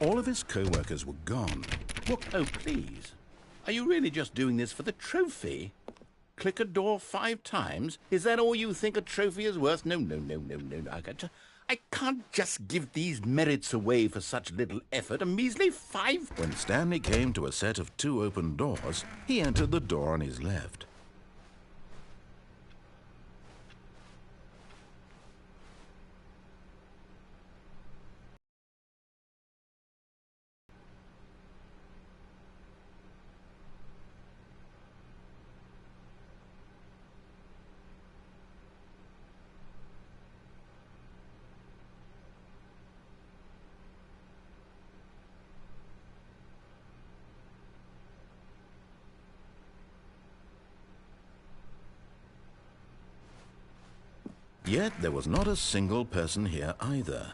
All of his co-workers were gone. Look, oh, please. Are you really just doing this for the trophy? Click a door 5 times? Is that all you think a trophy is worth? No. I can't just give these merits away for such little effort. A measly 5. When Stanley came to a set of 2 open doors, he entered the door on his left. Yet there was not a single person here either.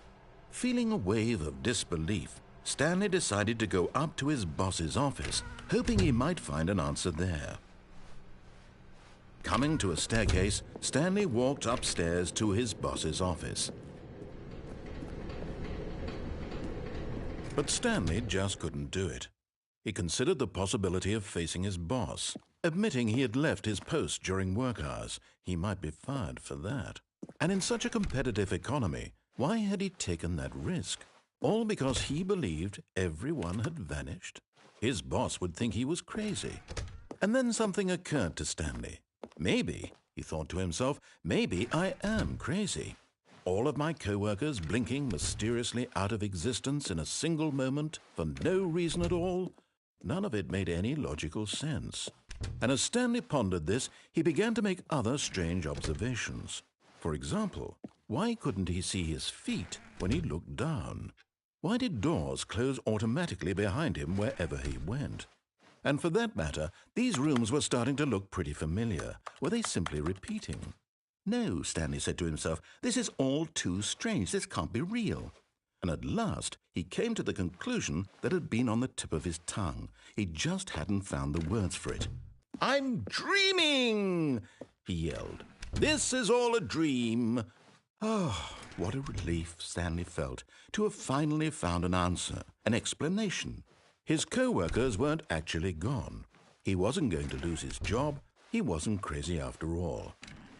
Feeling a wave of disbelief, Stanley decided to go up to his boss's office, hoping he might find an answer there. Coming to a staircase, Stanley walked upstairs to his boss's office. But Stanley just couldn't do it. He considered the possibility of facing his boss. Admitting he had left his post during work hours, he might be fired for that. And in such a competitive economy, why had he taken that risk? All because he believed everyone had vanished? His boss would think he was crazy. And then something occurred to Stanley. Maybe, he thought to himself, maybe I am crazy. All of my co-workers blinking mysteriously out of existence in a single moment for no reason at all? None of it made any logical sense. And as Stanley pondered this, he began to make other strange observations. For example, why couldn't he see his feet when he looked down? Why did doors close automatically behind him wherever he went? And for that matter, these rooms were starting to look pretty familiar. Were they simply repeating? No, Stanley said to himself, this is all too strange. This can't be real. And at last, he came to the conclusion that had been on the tip of his tongue. He just hadn't found the words for it. "I'm dreaming!" he yelled. "This is all a dream." Oh, what a relief Stanley felt to have finally found an answer, an explanation. His co-workers weren't actually gone. He wasn't going to lose his job. He wasn't crazy after all.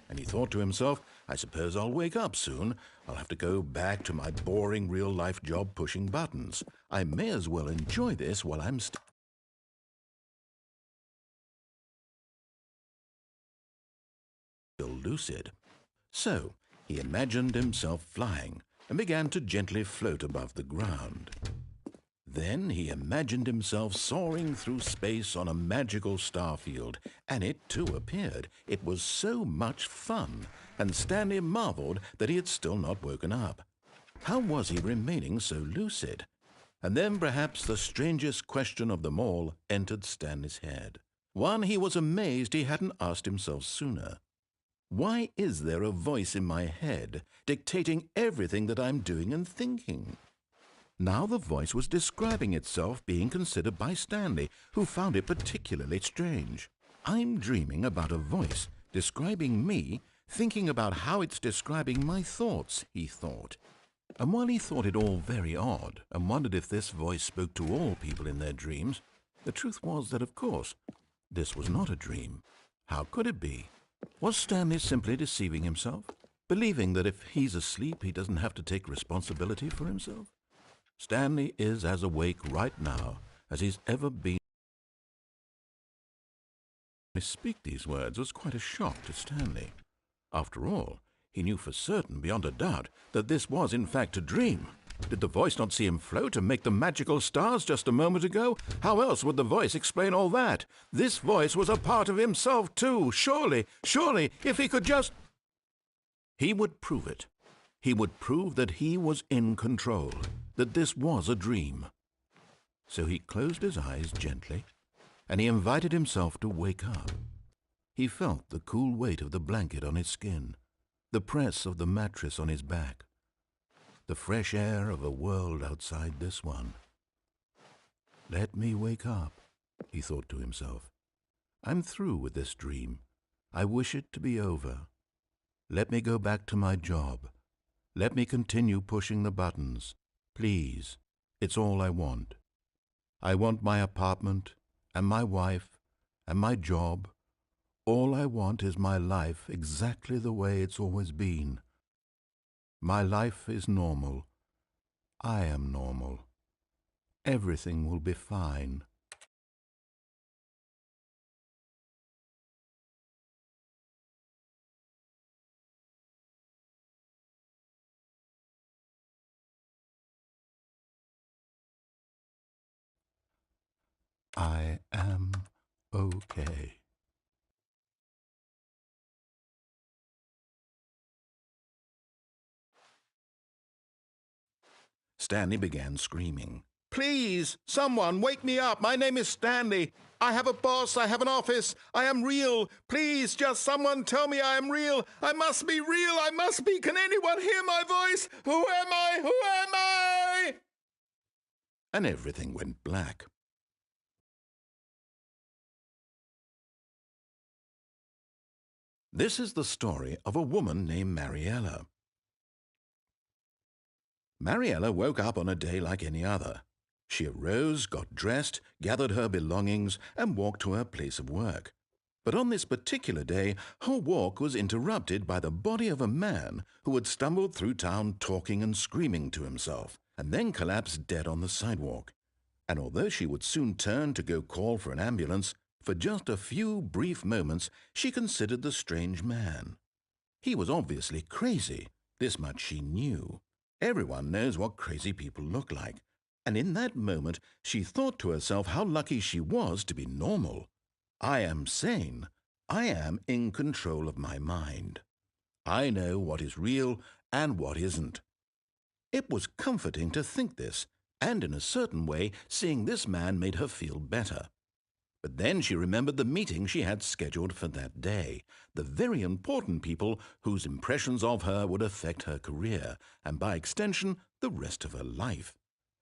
And he thought to himself, I suppose I'll wake up soon. I'll have to go back to my boring real-life job pushing buttons. I may as well enjoy this while I'm still lucid. So he imagined himself flying and began to gently float above the ground. Then he imagined himself soaring through space on a magical starfield, and it too appeared. It was so much fun, and Stanley marveled that he had still not woken up. How was he remaining so lucid? And then perhaps the strangest question of them all entered Stanley's head. One he was amazed he hadn't asked himself sooner. Why is there a voice in my head dictating everything that I'm doing and thinking? Now the voice was describing itself being considered by Stanley, who found it particularly strange. I'm dreaming about a voice describing me, thinking about how it's describing my thoughts, he thought. And while he thought it all very odd and wondered if this voice spoke to all people in their dreams, the truth was that, of course, this was not a dream. How could it be? Was Stanley simply deceiving himself, believing that if he's asleep he doesn't have to take responsibility for himself? Stanley is as awake right now as he's ever been. To speak these words was quite a shock to Stanley. After all, he knew for certain, beyond a doubt, that this was in fact a dream. Did the voice not see him float and make the magical stars just a moment ago? How else would the voice explain all that? This voice was a part of himself too. Surely, if he could just... He would prove it. He would prove that he was in control, that this was a dream. So he closed his eyes gently, and he invited himself to wake up. He felt the cool weight of the blanket on his skin, the press of the mattress on his back, the fresh air of a world outside this one. Let me wake up, he thought to himself. I'm through with this dream. I wish it to be over. Let me go back to my job. Let me continue pushing the buttons. Please, It's all I want. I want my apartment, and my wife, and my job. All I want is my life exactly the way it's always been. My life is normal. I am normal. Everything will be fine. I am okay. Stanley began screaming. Please, someone, wake me up. My name is Stanley. I have a boss. I have an office. I am real. Please, just someone tell me I am real. I must be real. I must be. Can anyone hear my voice? Who am I? Who am I? And everything went black. This is the story of a woman named Mariella. Mariella woke up on a day like any other. She arose, got dressed, gathered her belongings, and walked to her place of work. But on this particular day, her walk was interrupted by the body of a man who had stumbled through town talking and screaming to himself, and then collapsed dead on the sidewalk. And although she would soon turn to go call for an ambulance, for just a few brief moments she considered the strange man. He was obviously crazy. This much she knew. Everyone knows what crazy people look like. And in that moment, she thought to herself how lucky she was to be normal. I am sane. I am in control of my mind. I know what is real and what isn't. It was comforting to think this, and in a certain way, seeing this man made her feel better. But then she remembered the meeting she had scheduled for that day, the very important people whose impressions of her would affect her career, and by extension, the rest of her life.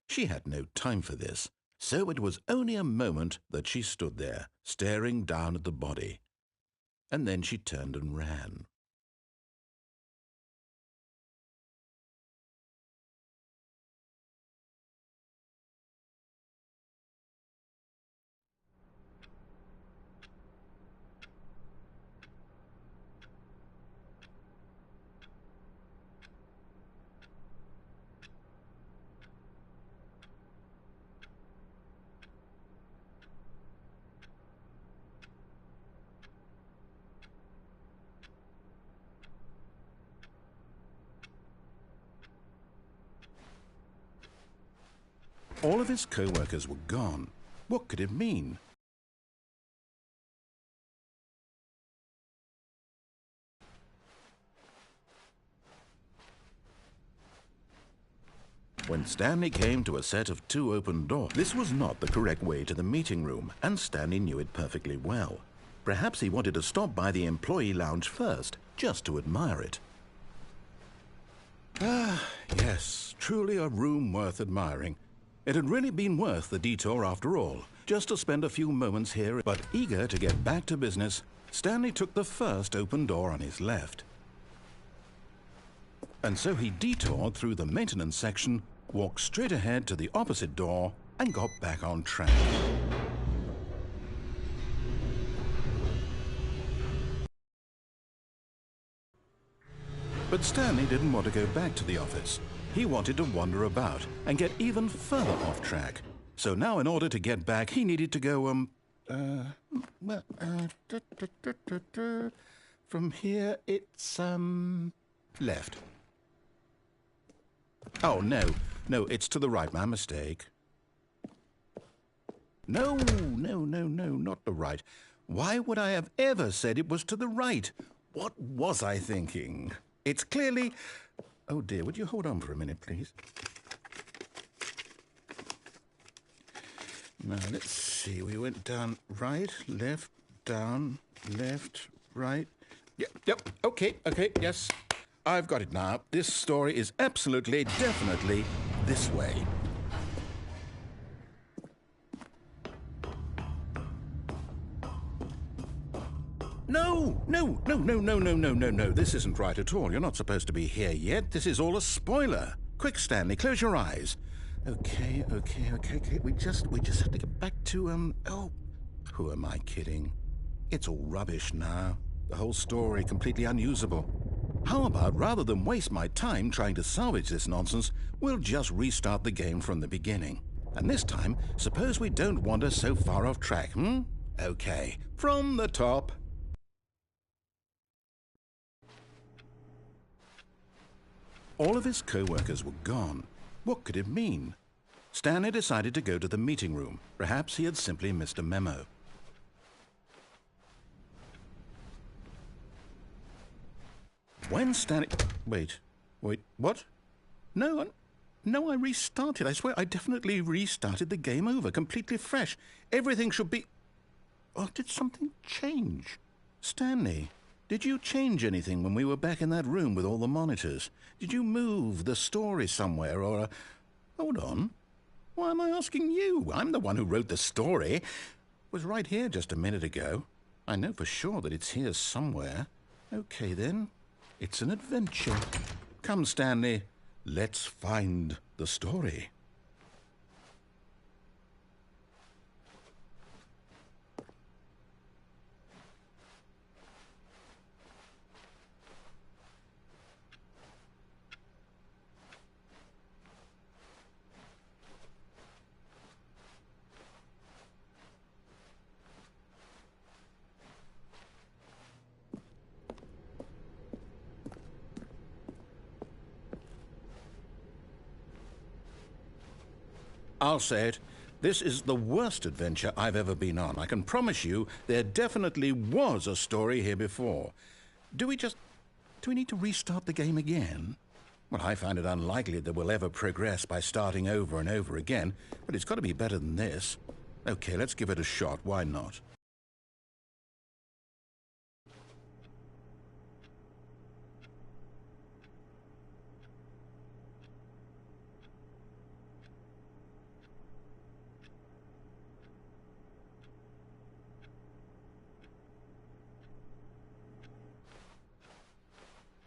She had no time for this, so it was only a moment that she stood there, staring down at the body. And then she turned and ran. All of his co-workers were gone. What could it mean? When Stanley came to a set of 2 open doors, this was not the correct way to the meeting room, and Stanley knew it perfectly well. Perhaps he wanted to stop by the employee lounge first, just to admire it. Ah, yes, truly a room worth admiring. It had really been worth the detour after all, just to spend a few moments here. But eager to get back to business, Stanley took the first open door on his left. And so he detoured through the maintenance section, walked straight ahead to the opposite door, and got back on track. But Stanley didn't want to go back to the office. He wanted to wander about and get even further off track. So now in order to get back, he needed to go, from here it's, left. Oh, no, it's to the right, my mistake. No, not the right. Why would I have ever said it was to the right? What was I thinking? It's clearly... Oh dear, would you hold on for a minute, please? Now, let's see. We went down right, left, down, left, right. Yep, okay, yes. I've got it now. This story is absolutely, definitely this way. No. This isn't right at all. You're not supposed to be here yet. This is all a spoiler. Quick, Stanley, close your eyes. Okay. We just have to get back to, oh, who am I kidding? It's all rubbish now. The whole story completely unusable. How about, rather than waste my time trying to salvage this nonsense, we'll just restart the game from the beginning. And this time, suppose we don't wander so far off track, hmm? Okay, from the top. All of his co-workers were gone. What could it mean? Stanley decided to go to the meeting room. Perhaps he had simply missed a memo. When Stanley... Wait, what? No, I restarted. I swear, I definitely restarted the game over, completely fresh. Everything should be... Oh, did something change? Stanley, did you change anything when we were back in that room with all the monitors? Did you move the story somewhere, or... Hold on. Why am I asking you? I'm the one who wrote the story. It was right here just a minute ago. I know for sure that it's here somewhere. Okay, then. It's an adventure. Come, Stanley. Let's find the story. I'll say it. This is the worst adventure I've ever been on. I can promise you there definitely was a story here before. Do we need to restart the game again? Well, I find it unlikely that we'll ever progress by starting over and over again, but it's got to be better than this. Okay, let's give it a shot. Why not?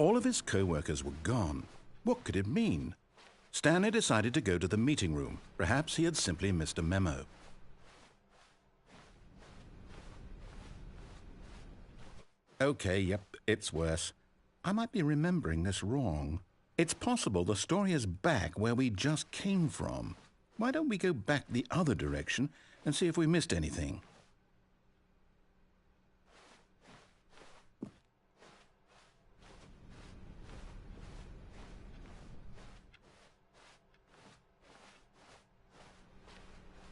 All of his co-workers were gone. What could it mean? Stanley decided to go to the meeting room. Perhaps he had simply missed a memo. Okay, yep, it's worse. I might be remembering this wrong. It's possible the story is back where we just came from. Why don't we go back the other direction and see if we missed anything?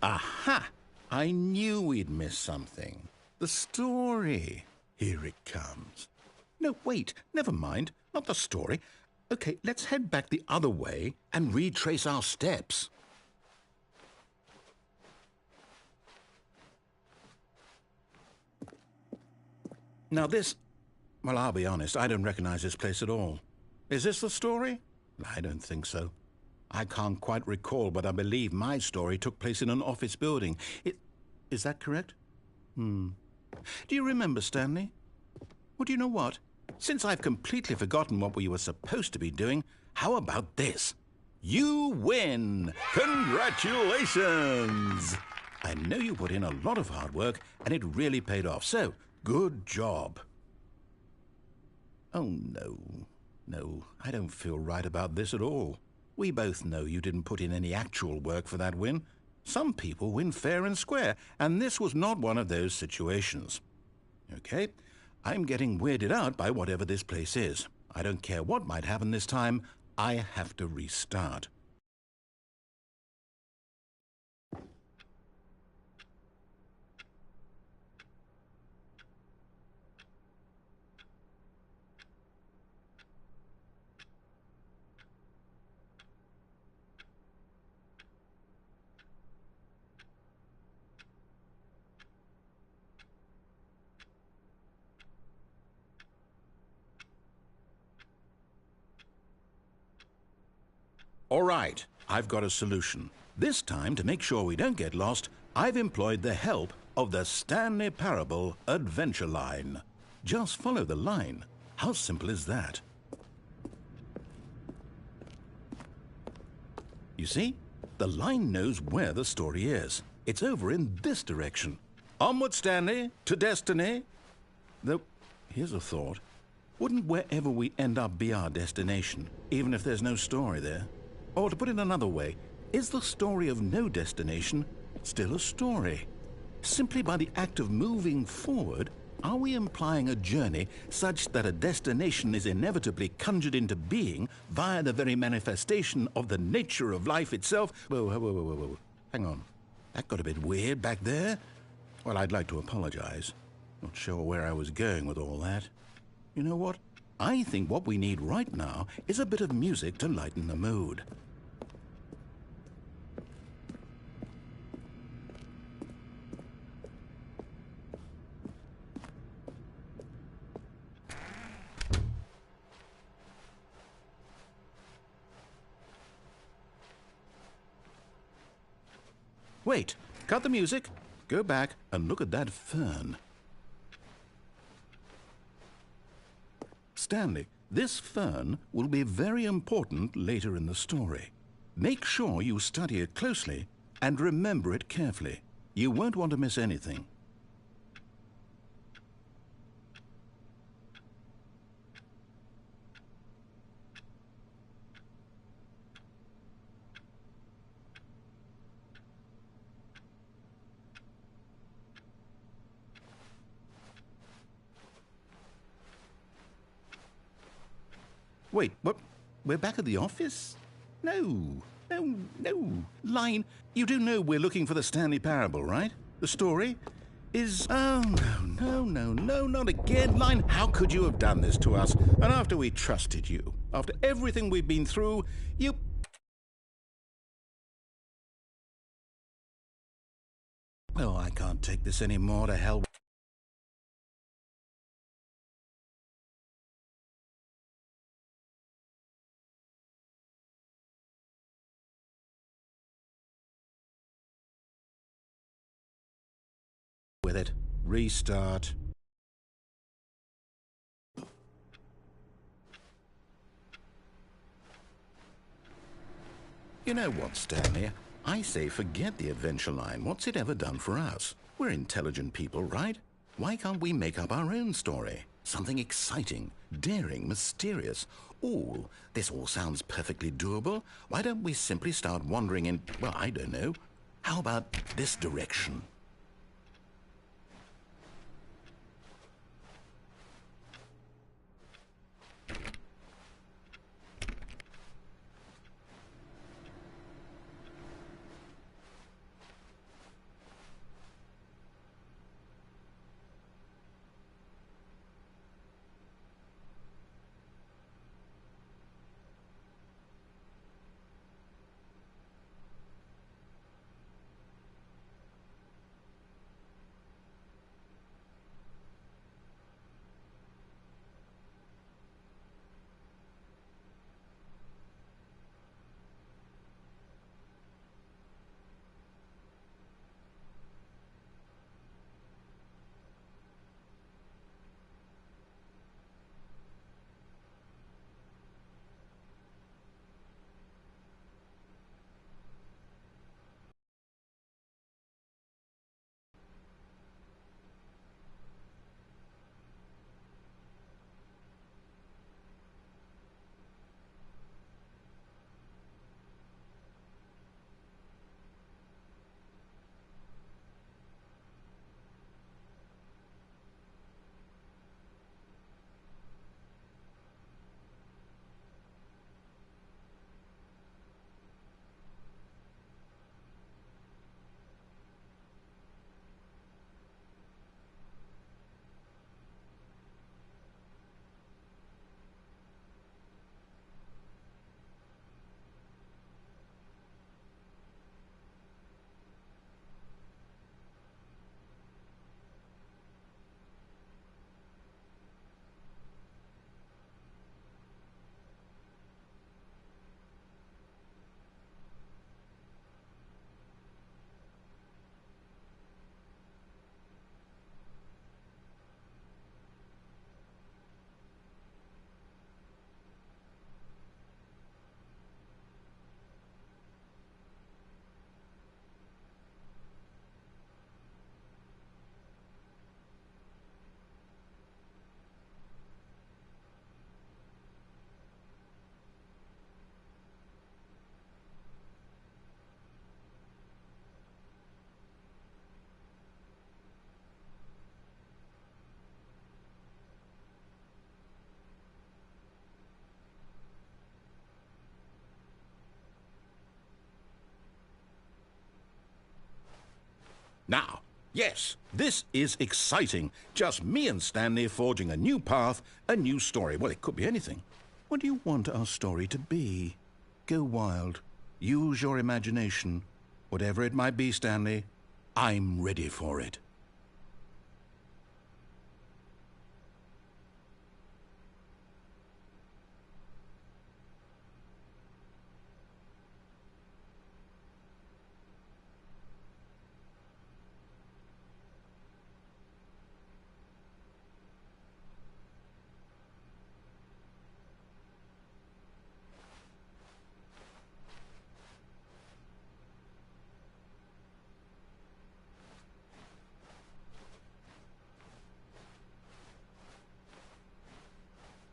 Aha! I knew we'd missed something. The story. Here it comes. No, wait, never mind. Not the story. Okay, let's head back the other way and retrace our steps. Now this... Well, I'll be honest, I don't recognize this place at all. Is this the story? I don't think so. I can't quite recall, but I believe my story took place in an office building. Is that correct? Do you remember, Stanley? Well, do you know what? Since I've completely forgotten what we were supposed to be doing, how about this? You win! Congratulations! I know you put in a lot of hard work, and it really paid off, so good job. Oh, no. No, I don't feel right about this at all. We both know you didn't put in any actual work for that win. Some people win fair and square, and this was not one of those situations. Okay, I'm getting weirded out by whatever this place is. I don't care what might happen this time. I have to restart. All right, I've got a solution. This time, to make sure we don't get lost, I've employed the help of the Stanley Parable Adventure Line. Just follow the line. How simple is that? You see? The line knows where the story is. It's over in this direction. Onward, Stanley, to destiny. Though, here's a thought. Wouldn't wherever we end up be our destination, even if there's no story there? Or to put it another way, is the story of no destination still a story? Simply by the act of moving forward, are we implying a journey such that a destination is inevitably conjured into being via the very manifestation of the nature of life itself? Whoa. Hang on. That got a bit weird back there. Well, I'd like to apologize. Not sure where I was going with all that. You know what? I think what we need right now is a bit of music to lighten the mood. Wait, cut the music, go back and look at that fern. Stanley, this fern will be very important later in the story. Make sure you study it closely and remember it carefully. You won't want to miss anything. Wait, what? We're back at the office? No. Line, you do know we're looking for the Stanley Parable, right? The story is... Oh, no, not again. Line, how could you have done this to us? And after we trusted you, after everything we've been through, you... Oh, I can't take this anymore. To hell with it. Restart. You know what, Stanley? I say forget the adventure line. What's it ever done for us? We're intelligent people, right? Why can't we make up our own story? Something exciting, daring, mysterious. Ooh, this all sounds perfectly doable. Why don't we simply start wandering in, well, I don't know. How about this direction? Now, yes, this is exciting. Just me and Stanley forging a new path, a new story. Well, it could be anything. What do you want our story to be? Go wild. Use your imagination. Whatever it might be, Stanley, I'm ready for it.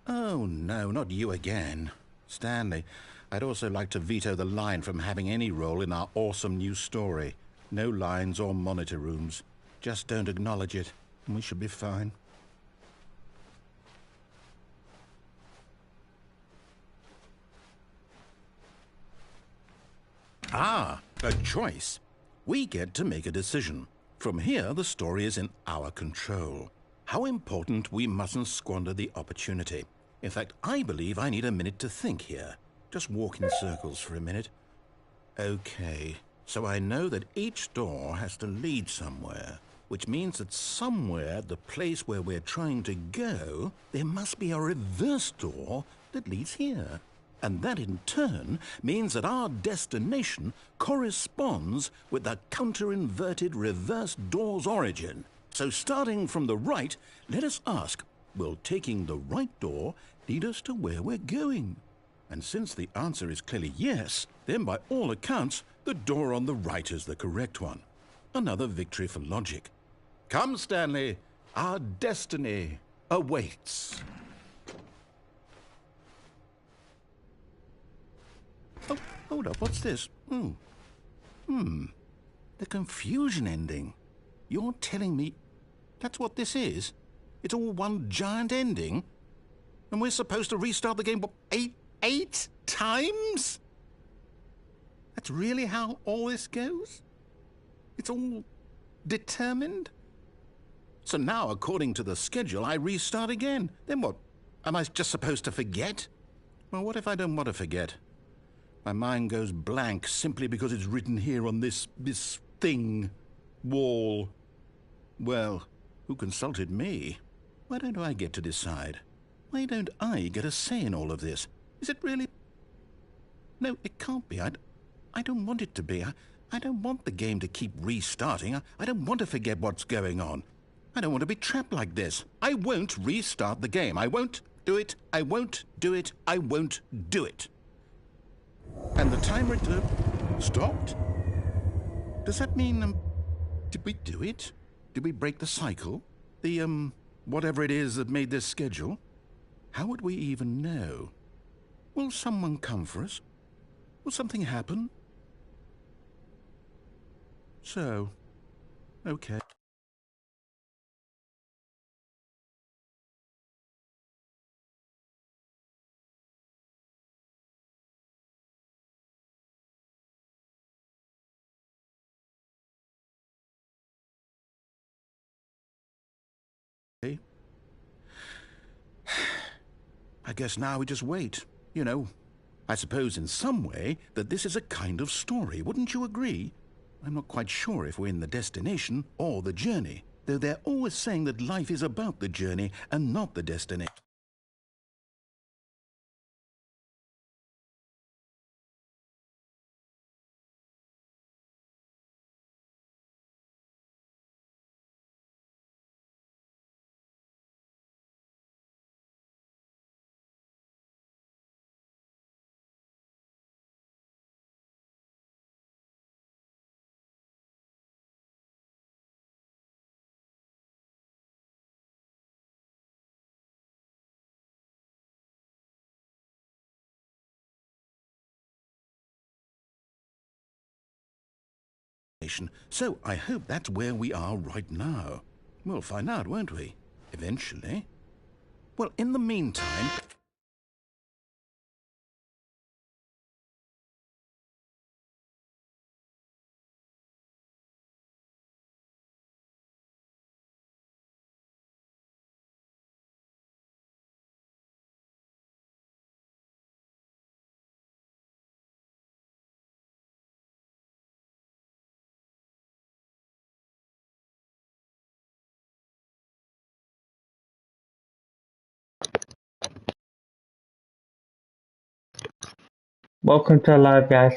Oh, no, not you again. Stanley, I'd also like to veto the line from having any role in our awesome new story. No lines or monitor rooms. Just don't acknowledge it, and we should be fine. Ah, a choice. We get to make a decision. From here, the story is in our control. How important we mustn't squander the opportunity. In fact, I believe I need a minute to think here. Just walk in circles for a minute. Okay, so I know that each door has to lead somewhere, which means that somewhere, the place where we're trying to go, there must be a reverse door that leads here. And that in turn means that our destination corresponds with the counter-inverted reverse door's origin. So starting from the right, let us ask, will taking the right door lead us to where we're going? And since the answer is clearly yes, then by all accounts, the door on the right is the correct one. Another victory for logic. Come, Stanley, our destiny awaits. Oh, hold up, what's this? The confusion ending. You're telling me that's what this is? It's all one giant ending? And we're supposed to restart the game, what, eight times? That's really how all this goes? It's all determined? So now, according to the schedule, I restart again. Then what? Am I just supposed to forget? Well, what if I don't want to forget? My mind goes blank simply because it's written here on this thing, wall. Well, who consulted me? Why don't I get to decide? Why don't I get a say in all of this? Is it really? No, it can't be. I don't want it to be. I don't want the game to keep restarting. I don't want to forget what's going on. I don't want to be trapped like this. I won't restart the game. I won't do it. I won't do it. I won't do it. And the timer stopped? Does that mean, did we do it? Did we break the cycle? The, whatever it is that made this schedule? How would we even know? Will someone come for us? Will something happen? So, okay. I guess now we just wait. You know, I suppose in some way that this is a kind of story. Wouldn't you agree? I'm not quite sure if we're in the destination or the journey, though they're always saying that life is about the journey and not the destination. So I hope that's where we are right now. We'll find out, won't we? Eventually. Well, in the meantime... Welcome to live, guys.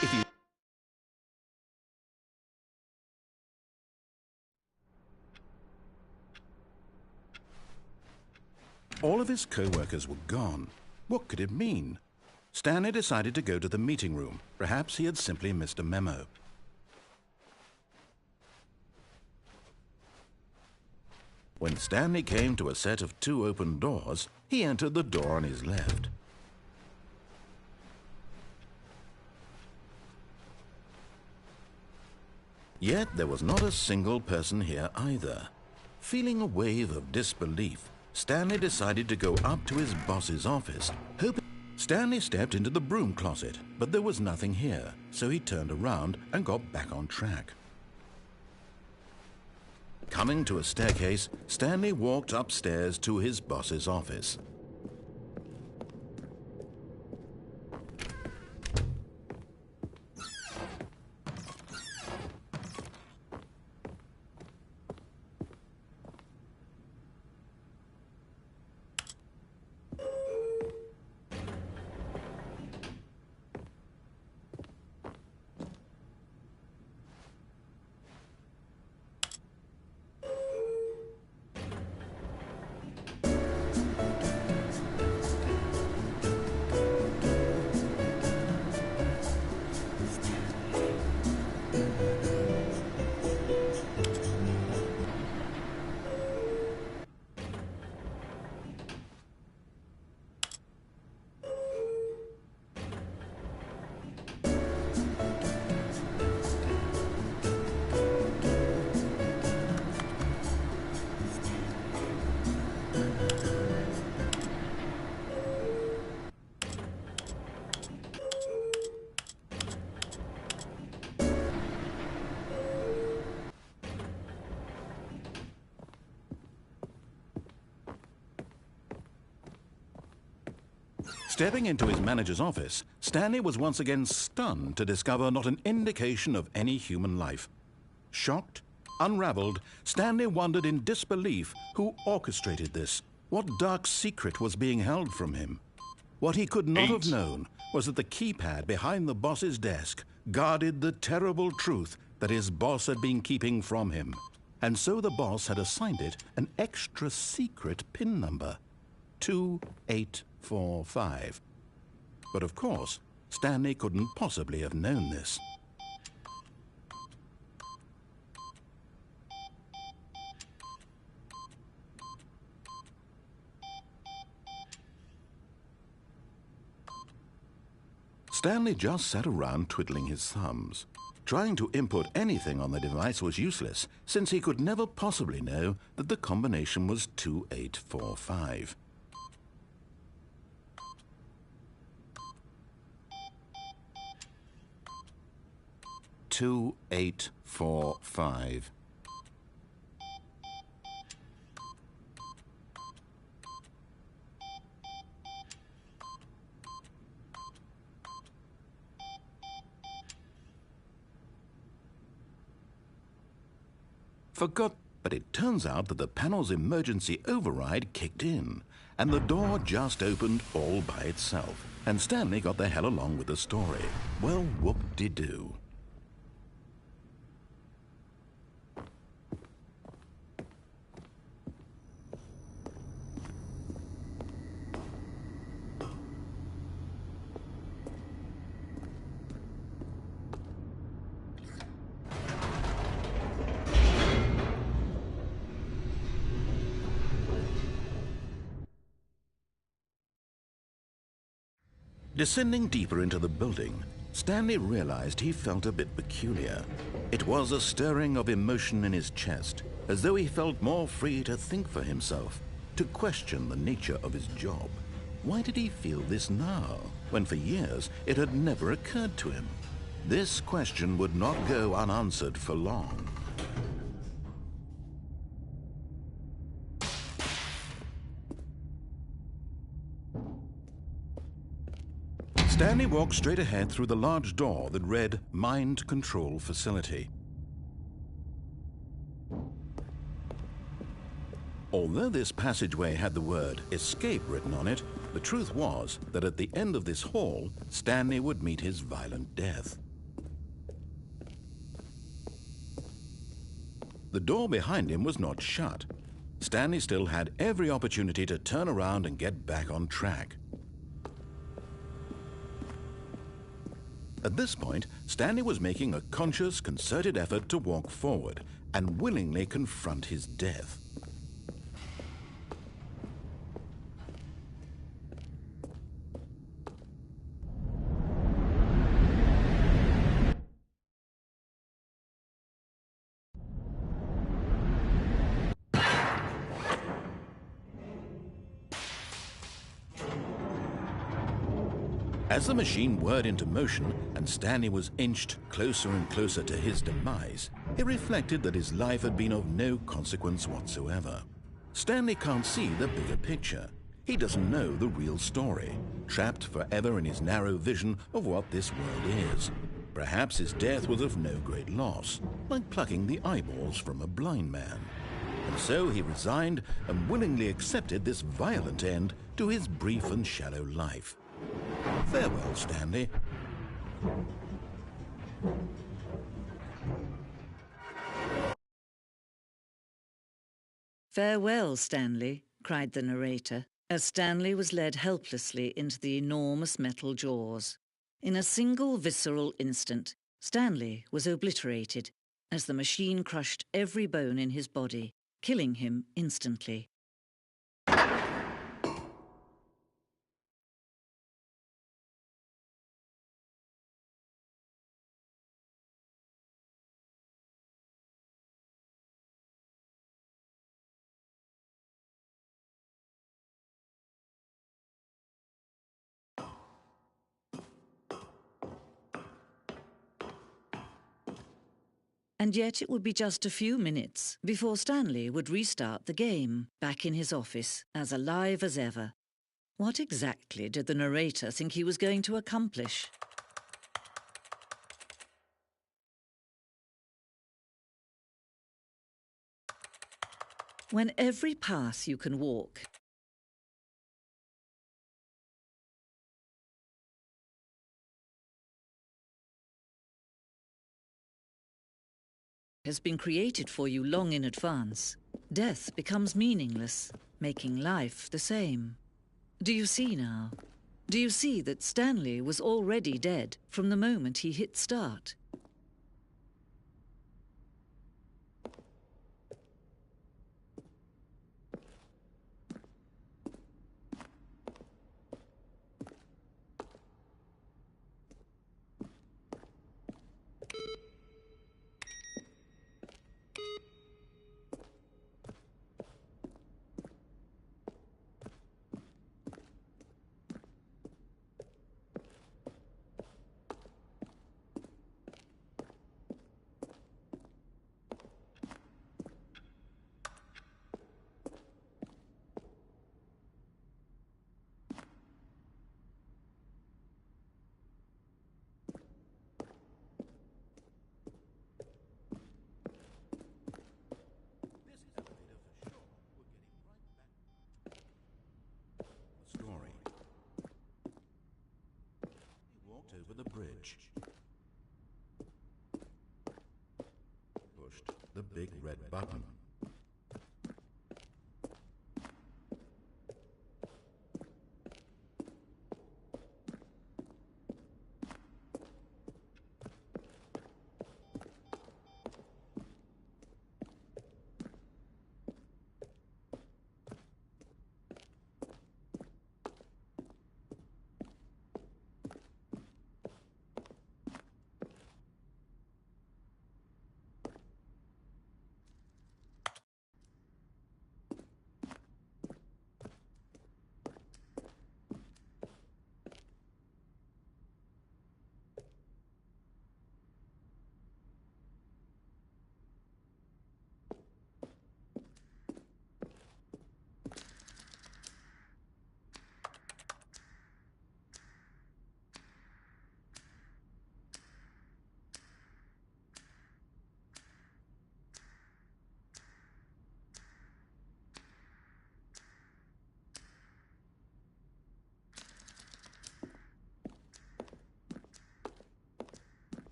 If you... All of his co-workers were gone. What could it mean? Stanley decided to go to the meeting room. Perhaps he had simply missed a memo. When Stanley came to a set of 2 open doors, he entered the door on his left. Yet there was not a single person here either. Feeling a wave of disbelief, Stanley decided to go up to his boss's office, hoping... Stanley stepped into the broom closet, but there was nothing here, so he turned around and got back on track. Coming to a staircase, Stanley walked upstairs to his boss's office. Stepping into his manager's office, Stanley was once again stunned to discover not an indication of any human life. Shocked, unraveled, Stanley wondered in disbelief who orchestrated this. What dark secret was being held from him? What he could not have known was that the keypad behind the boss's desk guarded the terrible truth that his boss had been keeping from him. And so the boss had assigned it an extra secret PIN number, 2845. But of course, Stanley couldn't possibly have known this. Stanley just sat around twiddling his thumbs. Trying to input anything on the device was useless, since he could never possibly know that the combination was 2845. "2845. Forgot, but it turns out that the panel's emergency override kicked in, and the door just opened all by itself, and Stanley got the hell along with the story. Well, whoop-de-doo. Descending deeper into the building, Stanley realized he felt a bit peculiar. It was a stirring of emotion in his chest, as though he felt more free to think for himself, to question the nature of his job. Why did he feel this now, when for years it had never occurred to him? This question would not go unanswered for long. Stanley walked straight ahead through the large door that read Mind Control Facility. Although this passageway had the word Escape written on it, the truth was that at the end of this hall, Stanley would meet his violent death. The door behind him was not shut. Stanley still had every opportunity to turn around and get back on track. At this point, Stanley was making a conscious, concerted effort to walk forward and willingly confront his death. As the machine whirred into motion and Stanley was inched closer and closer to his demise, he reflected that his life had been of no consequence whatsoever. Stanley can't see the bigger picture. He doesn't know the real story, trapped forever in his narrow vision of what this world is. Perhaps his death was of no great loss, like plucking the eyeballs from a blind man. And so he resigned and willingly accepted this violent end to his brief and shallow life. Farewell, Stanley. "Farewell, Stanley," cried the narrator, as Stanley was led helplessly into the enormous metal jaws. In a single visceral instant, Stanley was obliterated as the machine crushed every bone in his body, killing him instantly. And yet it would be just a few minutes before Stanley would restart the game, back in his office, as alive as ever. What exactly did the narrator think he was going to accomplish? When every path you can walk has been created for you long in advance, death becomes meaningless, making life the same. Do you see now? Do you see that Stanley was already dead from the moment he hit start? Story. He walked over the bridge. Pushed the big red button.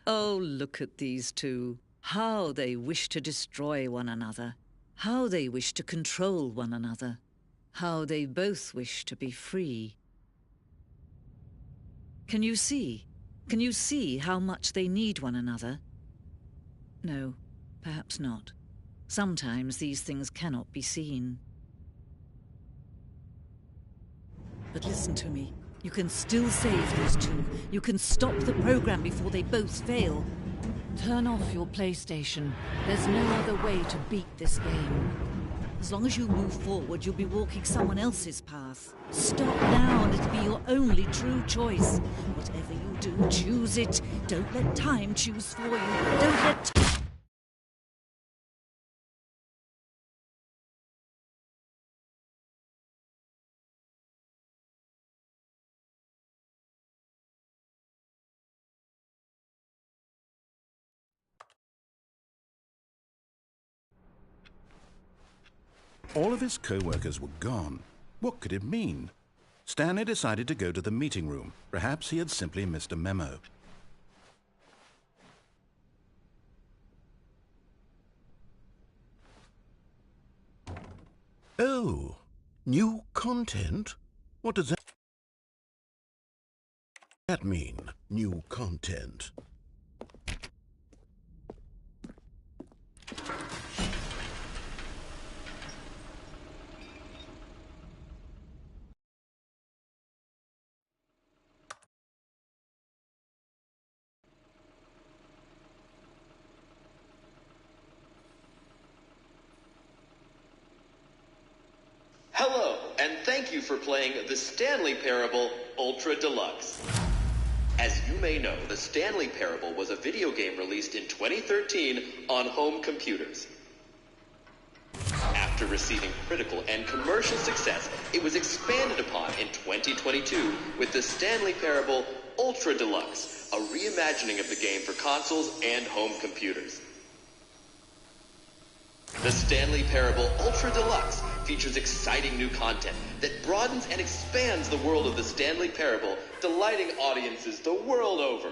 Oh, look at these two. How they wish to destroy one another. How they wish to control one another. How they both wish to be free. Can you see? Can you see how much they need one another? No, perhaps not. Sometimes these things cannot be seen. But listen to me. You can still save these two. You can stop the program before they both fail. Turn off your PlayStation. There's no other way to beat this game. As long as you move forward, you'll be walking someone else's path. Stop now and it'll be your only true choice. Whatever you do, choose it. Don't let time choose for you. Don't let All of his co-workers were gone. What could it mean? Stanley decided to go to the meeting room. Perhaps he had simply missed a memo. Oh, new content? What does that mean, new content? for playing the Stanley Parable Ultra Deluxe. As you may know, the Stanley Parable was a video game released in 2013 on home computers. After receiving critical and commercial success, it was expanded upon in 2022 with the Stanley Parable Ultra Deluxe, a reimagining of the game for consoles and home computers. The Stanley Parable Ultra Deluxe features exciting new content that broadens and expands the world of the Stanley Parable, delighting audiences the world over.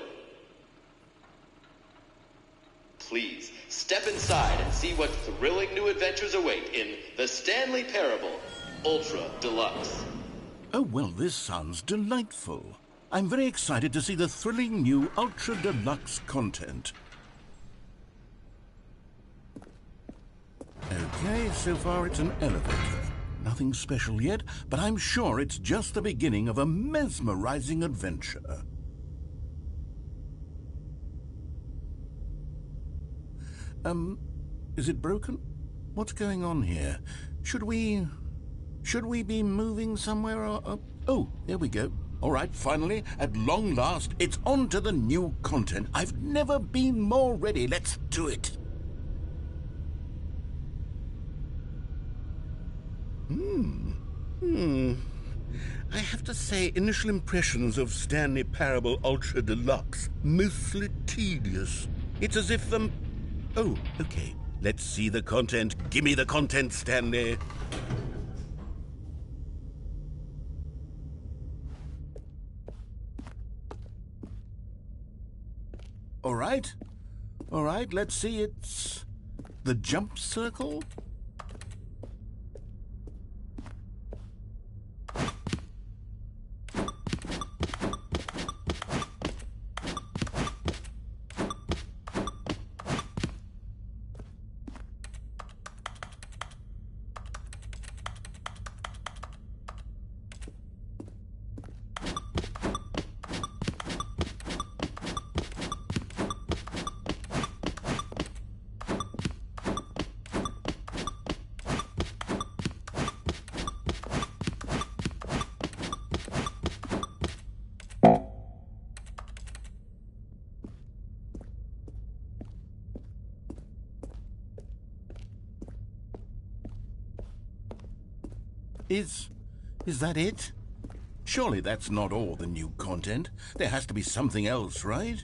Please, step inside and see what thrilling new adventures await in the Stanley Parable Ultra Deluxe. Oh, well, this sounds delightful. I'm very excited to see the thrilling new Ultra Deluxe content. Okay, so far it's an elevator. Nothing special yet, but I'm sure it's just the beginning of a mesmerizing adventure. Is it broken? What's going on here? Should we be moving somewhere or... Oh, there we go. All right, finally, at long last, it's on to the new content. I've never been more ready. Let's do it. I have to say, initial impressions of Stanley Parable Ultra Deluxe, mostly tedious. It's as if Oh, okay. Let's see the content. Gimme the content, Stanley. All right, let's see. It's the jump circle. Is that it? Surely that's not all the new content. There has to be something else, right?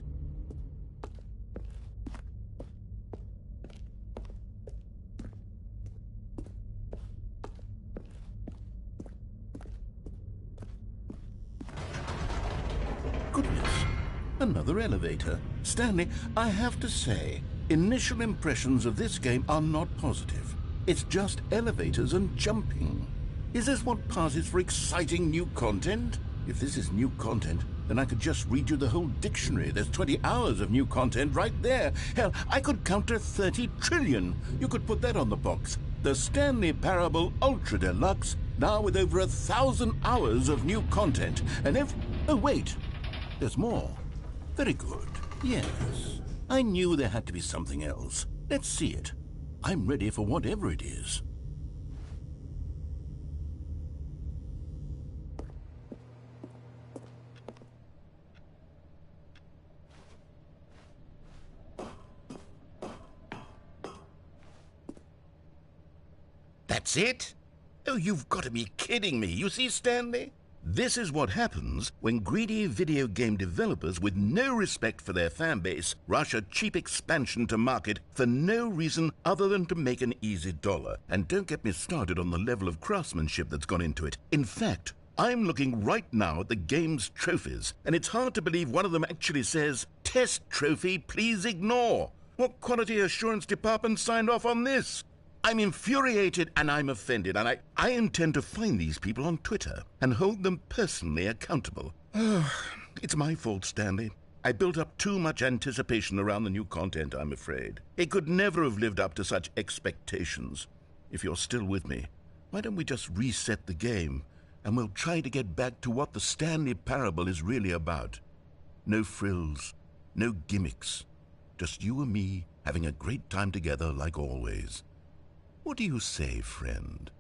Goodness, another elevator. Stanley, I have to say, initial impressions of this game are not positive. It's just elevators and jumping. Is this what passes for exciting new content? If this is new content, then I could just read you the whole dictionary. There's 20 hours of new content right there. Hell, I could count to 30 trillion. You could put that on the box. The Stanley Parable Ultra Deluxe, now with over 1,000 hours of new content. And oh, wait. There's more. Very good. Yes. I knew there had to be something else. Let's see it. I'm ready for whatever it is. That's it? Oh, you've got to be kidding me. You see, Stanley? This is what happens when greedy video game developers with no respect for their fan base rush a cheap expansion to market for no reason other than to make an easy dollar. And don't get me started on the level of craftsmanship that's gone into it. In fact, I'm looking right now at the game's trophies, and it's hard to believe one of them actually says, "Test trophy, please ignore." What quality assurance department signed off on this? I'm infuriated and I'm offended, and I intend to find these people on Twitter and hold them personally accountable. It's my fault, Stanley. I built up too much anticipation around the new content, I'm afraid. It could never have lived up to such expectations. If you're still with me, why don't we just reset the game, and we'll try to get back to what the Stanley Parable is really about. No frills, no gimmicks. Just you and me having a great time together like always. What do you say, friend?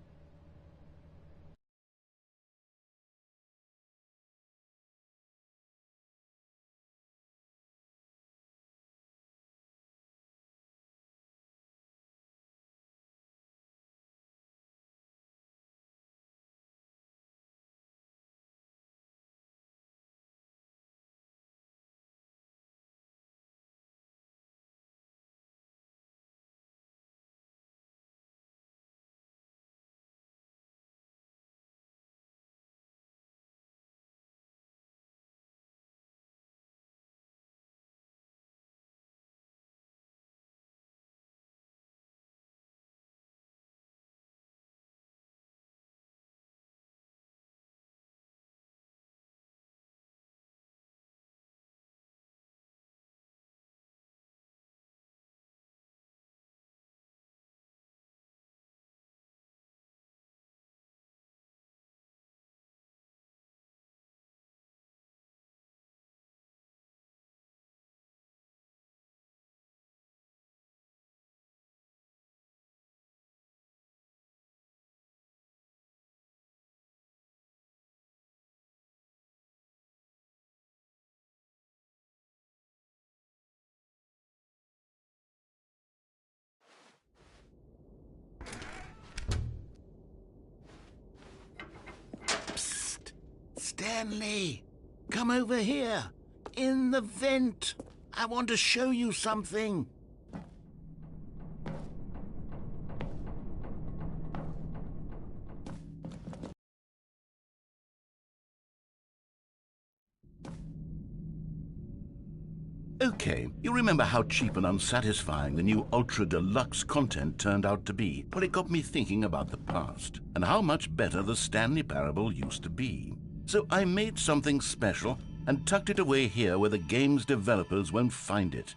Stanley, come over here. In the vent. I want to show you something. Okay, you remember how cheap and unsatisfying the new Ultra Deluxe content turned out to be? Well, it got me thinking about the past and how much better the Stanley Parable used to be. So I made something special and tucked it away here where the game's developers won't find it.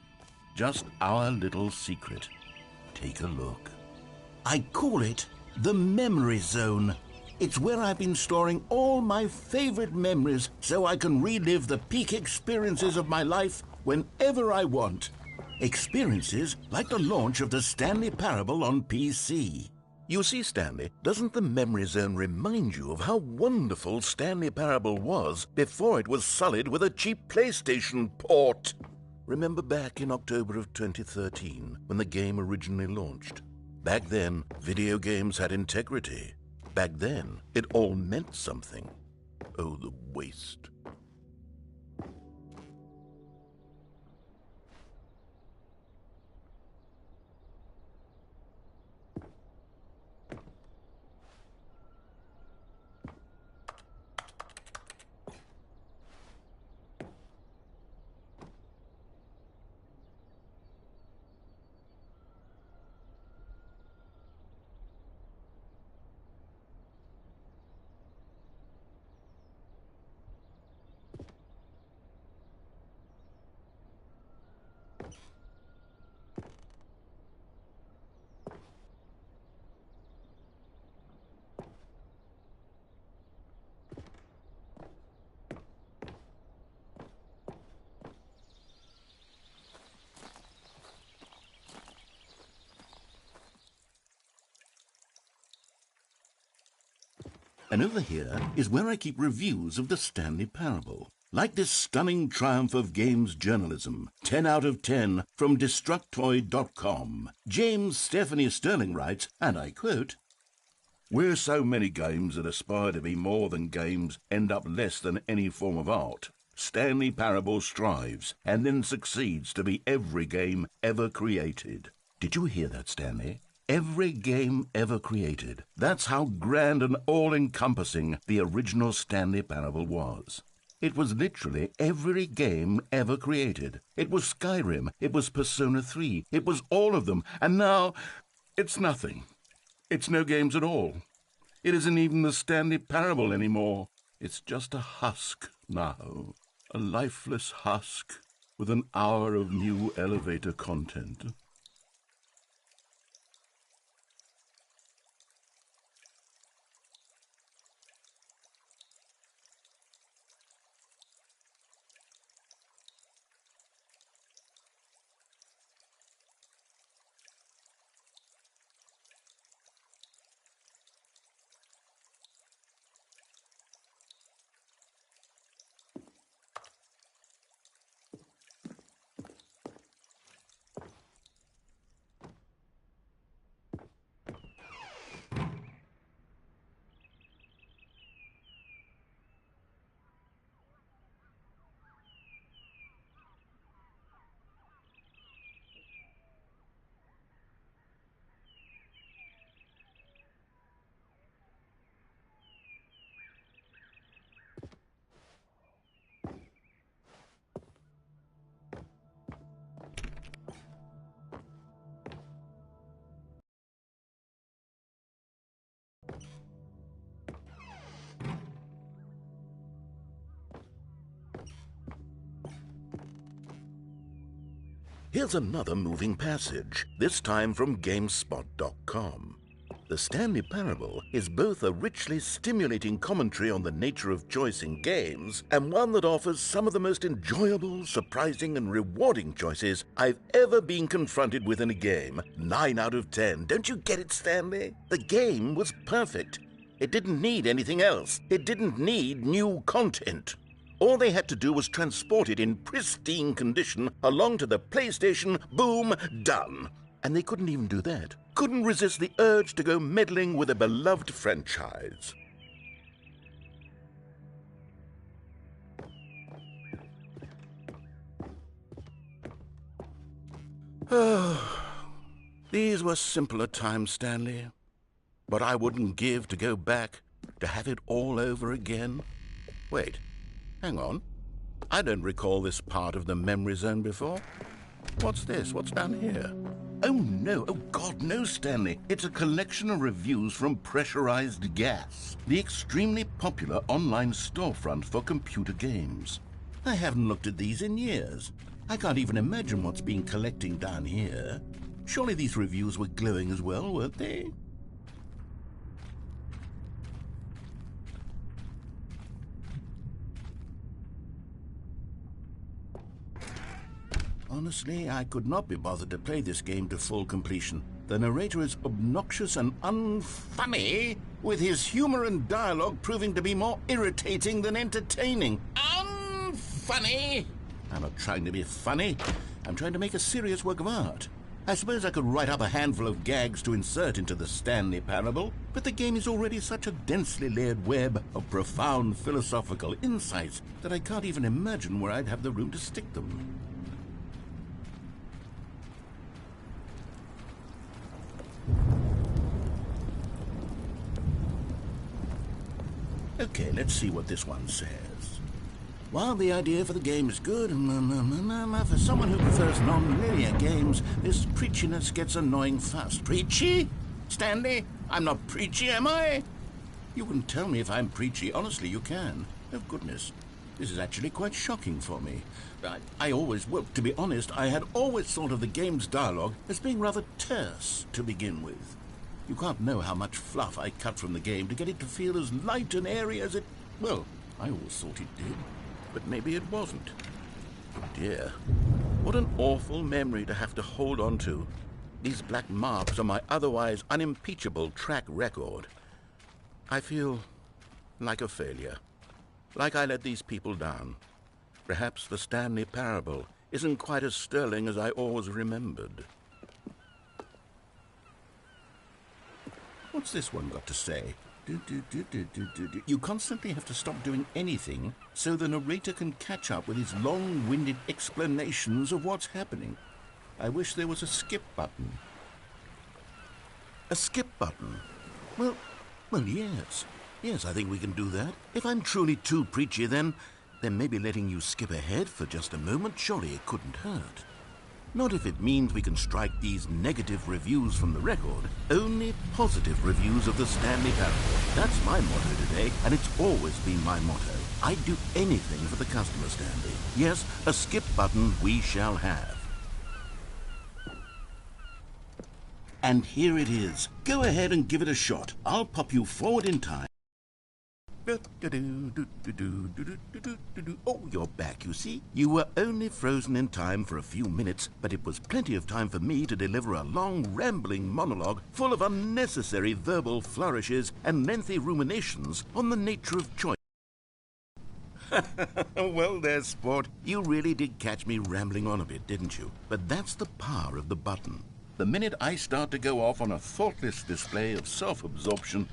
Just our little secret. Take a look. I call it the Memory Zone. It's where I've been storing all my favorite memories so I can relive the peak experiences of my life whenever I want. Experiences like the launch of the Stanley Parable on PC. You see, Stanley, doesn't the Memory Zone remind you of how wonderful Stanley Parable was before it was sullied with a cheap PlayStation port? Remember back in October of 2013 when the game originally launched? Back then, video games had integrity. Back then, it all meant something. Oh, the waste. And over here is where I keep reviews of the Stanley Parable. Like this stunning triumph of games journalism, 10 out of 10 from Destructoid.com. James Stephanie Sterling writes, and I quote, "Where so many games that aspire to be more than games end up less than any form of art, Stanley Parable strives and then succeeds to be every game ever created." Did you hear that, Stanley? Every game ever created. That's how grand and all-encompassing the original Stanley Parable was. It was literally every game ever created. It was Skyrim. It was Persona 3. It was all of them. And now, it's nothing. It's no games at all. It isn't even the Stanley Parable anymore. It's just a husk now. A lifeless husk with an hour of new elevator content. Here's another moving passage, this time from GameSpot.com. The Stanley Parable is both a richly stimulating commentary on the nature of choice in games and one that offers some of the most enjoyable, surprising, and rewarding choices I've ever been confronted with in a game. 9 out of 10. Don't you get it, Stanley? The game was perfect. It didn't need anything else. It didn't need new content. All they had to do was transport it in pristine condition along to the PlayStation, boom, done. And they couldn't even do that. Couldn't resist the urge to go meddling with a beloved franchise. These were simpler times, Stanley. But I wouldn't give to go back, to have it all over again. Wait, hang on. I don't recall this part of the memory zone before. What's this? What's down here? Oh, no. Oh, God, no, Stanley. It's a collection of reviews from Pressurized Gas, the extremely popular online storefront for computer games. I haven't looked at these in years. I can't even imagine what's been collecting down here. Surely these reviews were glowing as well, weren't they? Honestly, I could not be bothered to play this game to full completion. The narrator is obnoxious and unfunny, with his humor and dialogue proving to be more irritating than entertaining. Unfunny? I'm not trying to be funny. I'm trying to make a serious work of art. I suppose I could write up a handful of gags to insert into the Stanley Parable, but the game is already such a densely layered web of profound philosophical insights that I can't even imagine where I'd have the room to stick them. Okay, let's see what this one says. While the idea for the game is good, for someone who prefers non-linear games, this preachiness gets annoying fast. Preachy? Stanley? I'm not preachy, am I? You can tell me if I'm preachy. Honestly, you can. Oh, goodness. This is actually quite shocking for me. Well, to be honest, I had always thought of the game's dialogue as being rather terse to begin with. You can't know how much fluff I cut from the game to get it to feel as light and airy as it... Well, I always thought it did. But maybe it wasn't. Oh dear. What an awful memory to have to hold on to. These black marks on my otherwise unimpeachable track record. I feel like a failure. Like I let these people down. Perhaps the Stanley Parable isn't quite as sterling as I always remembered. What's this one got to say? You constantly have to stop doing anything so the narrator can catch up with his long-winded explanations of what's happening. I wish there was a skip button. A skip button? Well, yes. Yes, I think we can do that. If I'm truly too preachy, then maybe letting you skip ahead for just a moment, surely it couldn't hurt. Not if it means we can strike these negative reviews from the record. Only positive reviews of the Stanley Parable. That's my motto today, and it's always been my motto. I'd do anything for the customer, Stanley. Yes, a skip button we shall have. And here it is. Go ahead and give it a shot. I'll pop you forward in time. Oh, you're back, you see. You were only frozen in time for a few minutes, but it was plenty of time for me to deliver a long, rambling monologue full of unnecessary verbal flourishes and lengthy ruminations on the nature of choice. Well, there's sport. You really did catch me rambling on a bit, didn't you? But that's the power of the button. The minute I start to go off on a thoughtless display of self-absorption...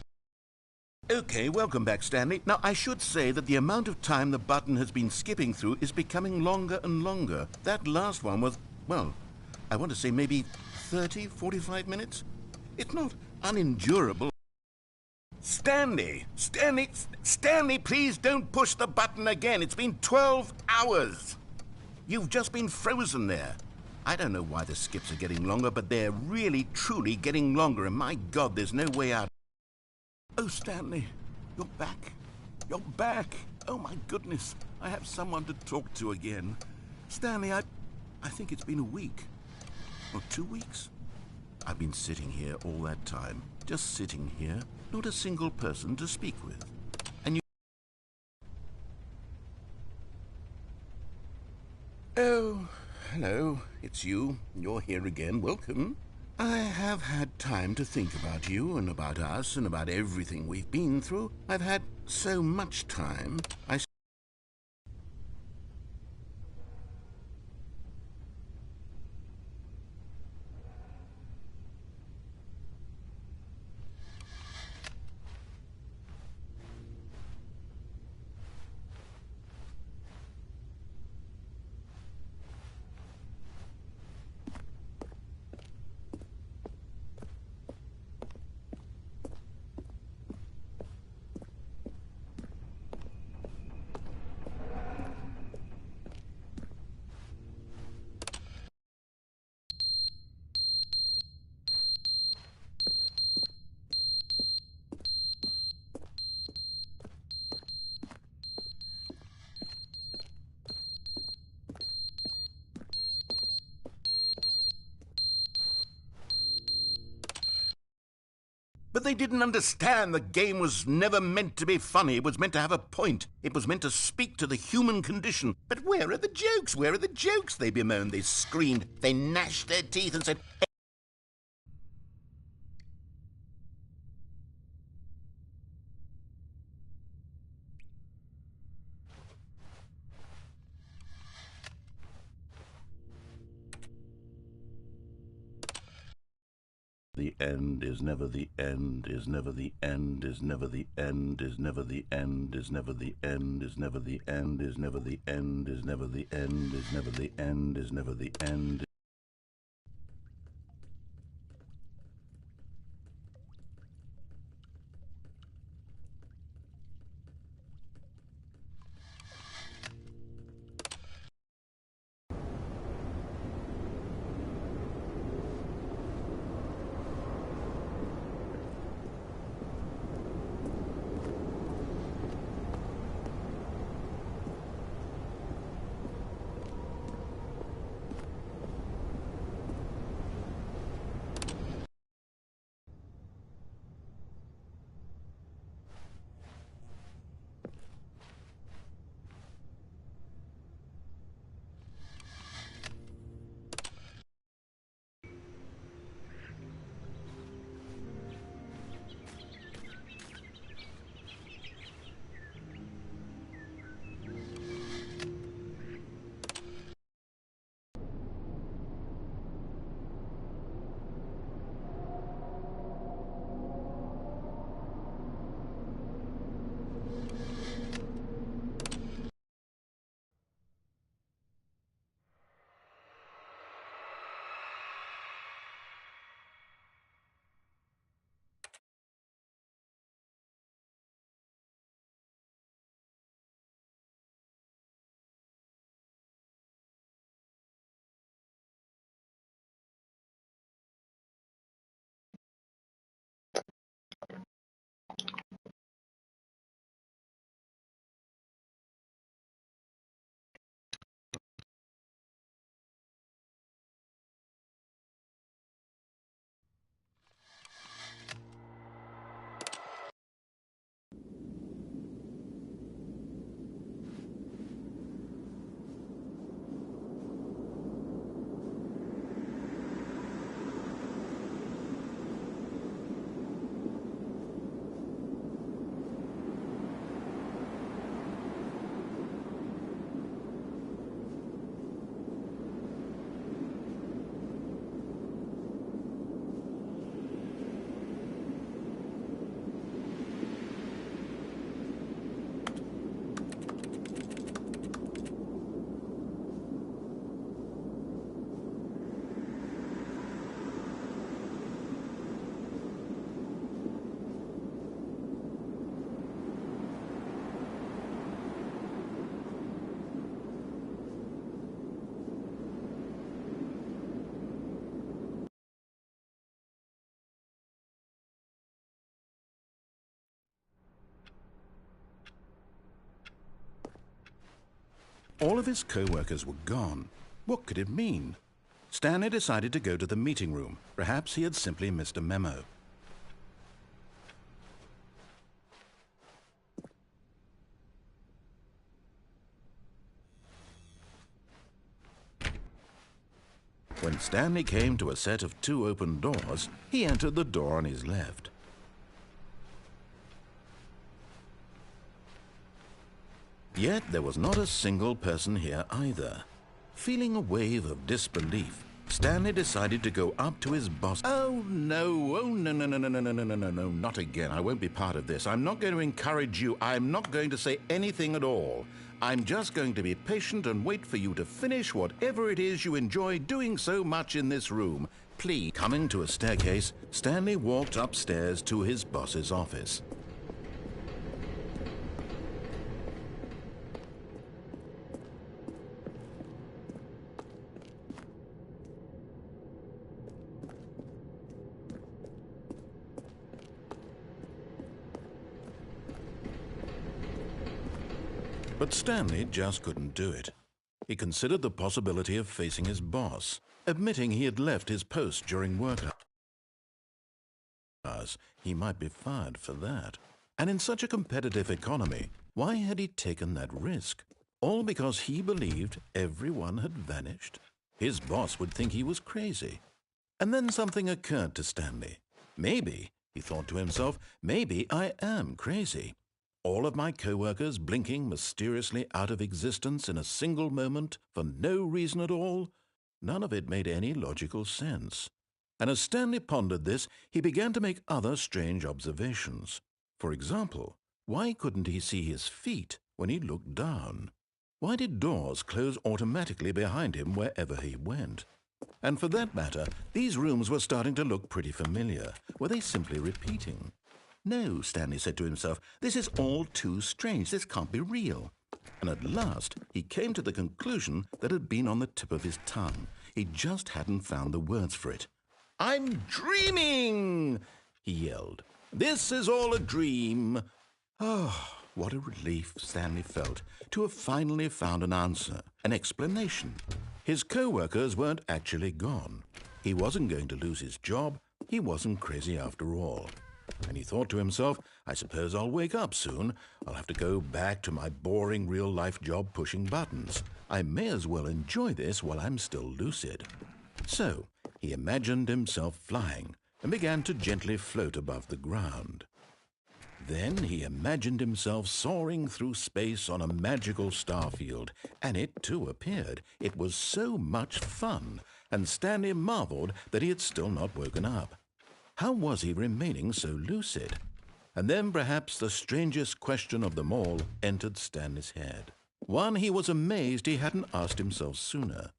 Okay, welcome back, Stanley. Now, I should say that the amount of time the button has been skipping through is becoming longer and longer. That last one was, well, I want to say maybe 30, 45 minutes? It's not unendurable. Stanley, please don't push the button again. It's been 12 hours. You've just been frozen there. I don't know why the skips are getting longer, but they're really, truly getting longer, and my God, there's no way out. Oh, Stanley, you're back. You're back. Oh, my goodness. I have someone to talk to again. Stanley, I think it's been a week. Or 2 weeks. I've been sitting here all that time. Just sitting here. Not a single person to speak with. And you... Oh, hello. It's you. You're here again. Welcome. I have had time to think about you and about us and about everything we've been through. I've had so much time. But they didn't understand the game was never meant to be funny. It was meant to have a point. It was meant to speak to the human condition. But where are the jokes? Where are the jokes? They bemoaned, they screamed, they gnashed their teeth and said, the end is never the end, is never the end, is never the end, is never the end, is never the end, is never the end, is never the end, is never the end, is never the end, is never the end. All of his co-workers were gone. What could it mean? Stanley decided to go to the meeting room. Perhaps he had simply missed a memo. When Stanley came to a set of 2 open doors, he entered the door on his left. Yet there was not a single person here either. Feeling a wave of disbelief, Stanley decided to go up to his boss. Oh no, no, not again. I won't be part of this. I'm not going to encourage you. I'm not going to say anything at all. I'm just going to be patient and wait for you to finish whatever it is you enjoy doing so much in this room. Please. Coming to a staircase, Stanley walked upstairs to his boss's office. But Stanley just couldn't do it. He considered the possibility of facing his boss, admitting he had left his post during work hours. As he might be fired for that. And in such a competitive economy, why had he taken that risk? All because he believed everyone had vanished? His boss would think he was crazy. And then something occurred to Stanley. Maybe, he thought to himself, maybe I am crazy. All of my co-workers blinking mysteriously out of existence in a single moment for no reason at all? None of it made any logical sense. And as Stanley pondered this, he began to make other strange observations. For example, why couldn't he see his feet when he looked down? Why did doors close automatically behind him wherever he went? And for that matter, these rooms were starting to look pretty familiar. Were they simply repeating? No, Stanley said to himself, this is all too strange. This can't be real. And at last, he came to the conclusion that had been on the tip of his tongue. He just hadn't found the words for it. "I'm dreaming!" he yelled. "This is all a dream." Oh, what a relief Stanley felt to have finally found an answer, an explanation. His co-workers weren't actually gone. He wasn't going to lose his job. He wasn't crazy after all. And he thought to himself, I suppose I'll wake up soon. I'll have to go back to my boring real-life job pushing buttons. I may as well enjoy this while I'm still lucid. So he imagined himself flying and began to gently float above the ground. Then he imagined himself soaring through space on a magical starfield, and it too appeared. It was so much fun, and Stanley marveled that he had still not woken up. How was he remaining so lucid? And then perhaps the strangest question of them all entered Stanley's head. One he was amazed he hadn't asked himself sooner.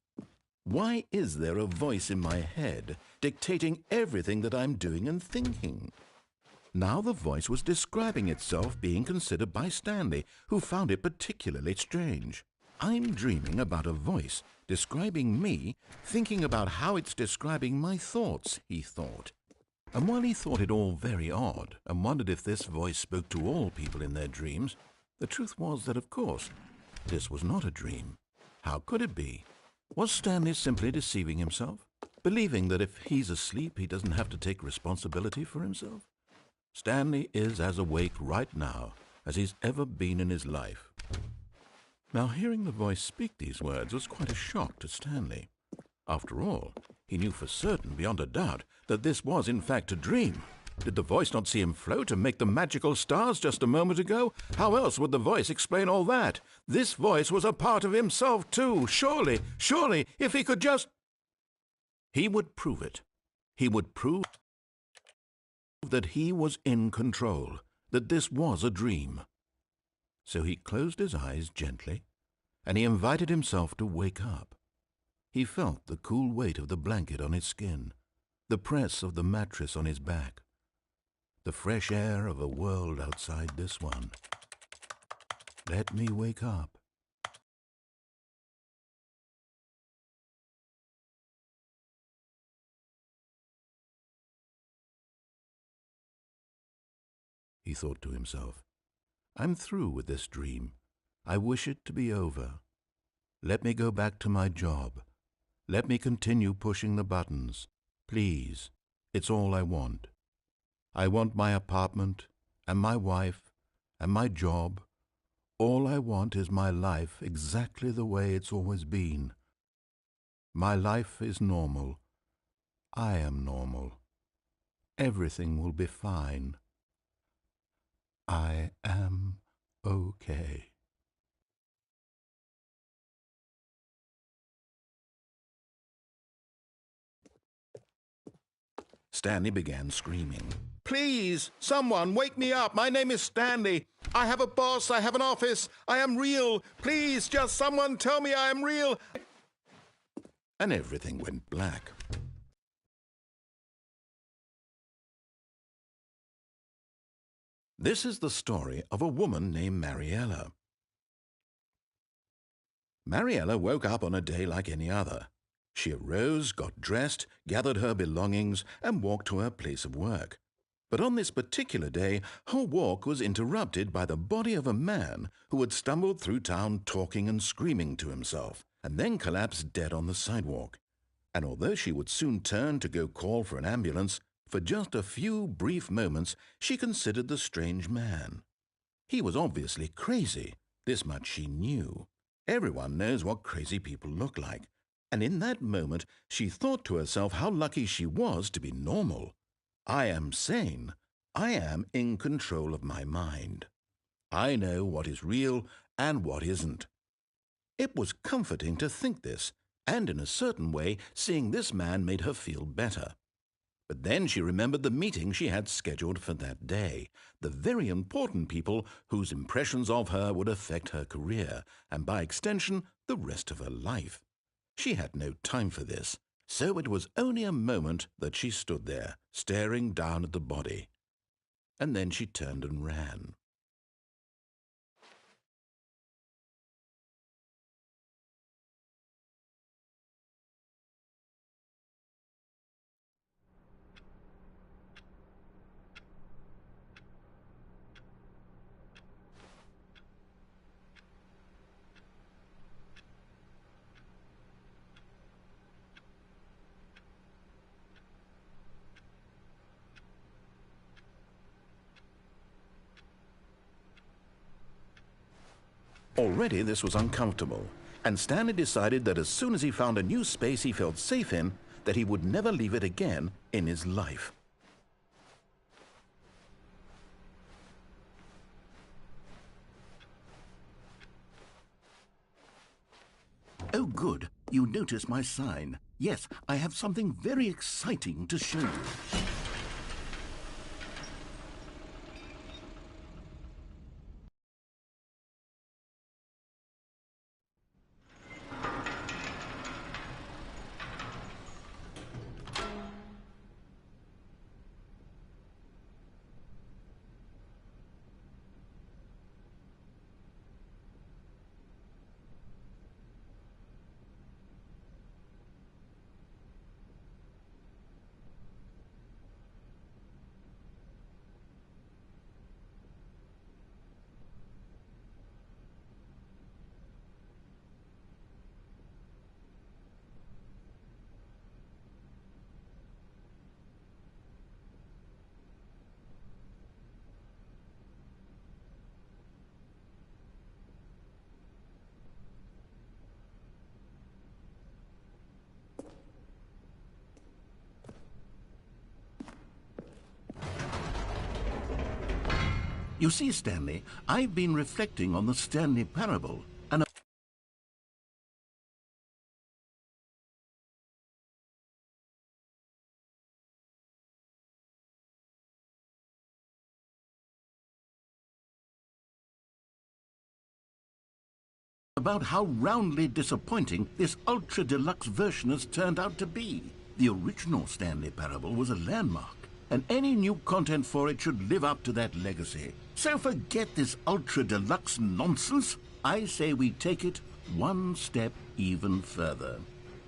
Why is there a voice in my head dictating everything that I'm doing and thinking? Now the voice was describing itself being considered by Stanley, who found it particularly strange. I'm dreaming about a voice describing me, thinking about how it's describing my thoughts, he thought. And while he thought it all very odd and wondered if this voice spoke to all people in their dreams, the truth was that, of course, this was not a dream. How could it be? Was Stanley simply deceiving himself, believing that if he's asleep he doesn't have to take responsibility for himself? Stanley is as awake right now as he's ever been in his life. Now, hearing the voice speak these words was quite a shock to Stanley. After all, he knew for certain, beyond a doubt, that this was in fact a dream. Did the voice not see him float and make the magical stars just a moment ago? How else would the voice explain all that? This voice was a part of himself too. Surely, if he could just... He would prove it. He would prove that he was in control, that this was a dream. So he closed his eyes gently, and he invited himself to wake up. He felt the cool weight of the blanket on his skin, the press of the mattress on his back, the fresh air of a world outside this one. Let me wake up. He thought to himself, I'm through with this dream. I wish it to be over. Let me go back to my job. Let me continue pushing the buttons. Please, it's all I want. I want my apartment, and my wife, and my job. All I want is my life exactly the way it's always been. My life is normal. I am normal. Everything will be fine. I am okay. Stanley began screaming. Please, someone, wake me up. My name is Stanley. I have a boss. I have an office. I am real. Please, just someone tell me I am real. And everything went black. This is the story of a woman named Mariella. Mariella woke up on a day like any other. She arose, got dressed, gathered her belongings, and walked to her place of work. But on this particular day, her walk was interrupted by the body of a man who had stumbled through town talking and screaming to himself, and then collapsed dead on the sidewalk. And although she would soon turn to go call for an ambulance, For just a few brief moments, she considered the strange man. He was obviously crazy. This much she knew. Everyone knows what crazy people look like. And in that moment, she thought to herself how lucky she was to be normal. I am sane. I am in control of my mind. I know what is real and what isn't. It was comforting to think this, and in a certain way, seeing this man made her feel better. But then she remembered the meeting she had scheduled for that day, the very important people whose impressions of her would affect her career, and by extension, the rest of her life. She had no time for this, so it was only a moment that she stood there, staring down at the body. And then she turned and ran. Already this was uncomfortable, and Stanley decided that as soon as he found a new space he felt safe in, that he would never leave it again in his life. Oh, good. You notice my sign. Yes, I have something very exciting to show you. You see, Stanley, I've been reflecting on the Stanley parable, and about how roundly disappointing this ultra-deluxe version has turned out to be. The original Stanley parable was a landmark, and any new content for it should live up to that legacy. So forget this ultra-deluxe nonsense. I say we take it one step even further.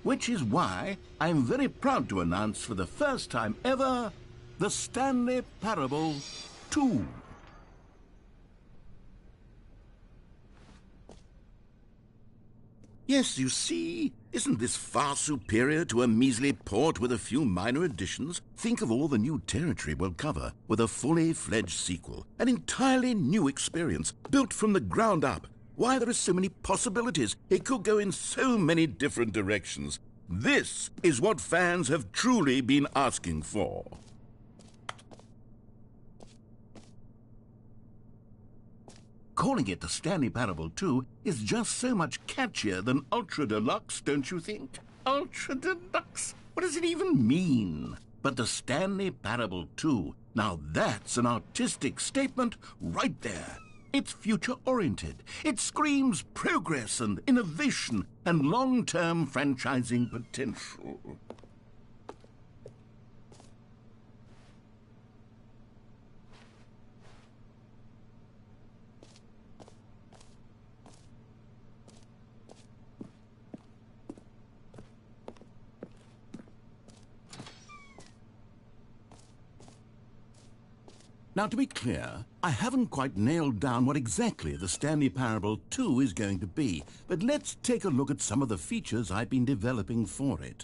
Which is why I'm very proud to announce for the first time ever, the Stanley Parable 2. Yes, you see, isn't this far superior to a measly port with a few minor additions? Think of all the new territory we'll cover with a fully fledged sequel, an entirely new experience, built from the ground up. Why, there are so many possibilities. It could go in so many different directions. This is what fans have truly been asking for. Calling it the Stanley Parable 2 is just so much catchier than Ultra Deluxe, don't you think? Ultra Deluxe? What does it even mean? But the Stanley Parable 2, now that's an artistic statement right there. It's future-oriented. It screams progress and innovation and long-term franchising potential. Now, to be clear, I haven't quite nailed down what exactly the Stanley Parable 2 is going to be, but let's take a look at some of the features I've been developing for it.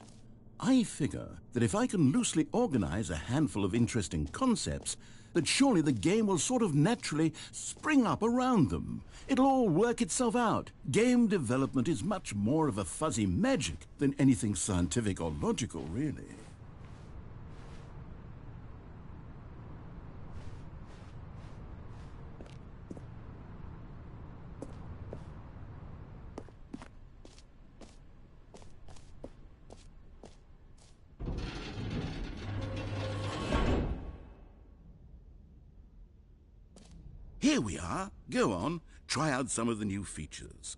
I figure that if I can loosely organize a handful of interesting concepts, that surely the game will sort of naturally spring up around them. It'll all work itself out. Game development is much more of a fuzzy magic than anything scientific or logical, really. Here we are. Go on, try out some of the new features.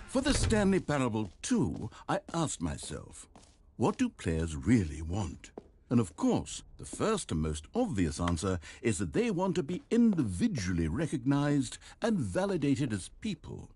For the Stanley Parable 2, I asked myself, what do players really want? And of course, the first and most obvious answer is that they want to be individually recognized and validated as people.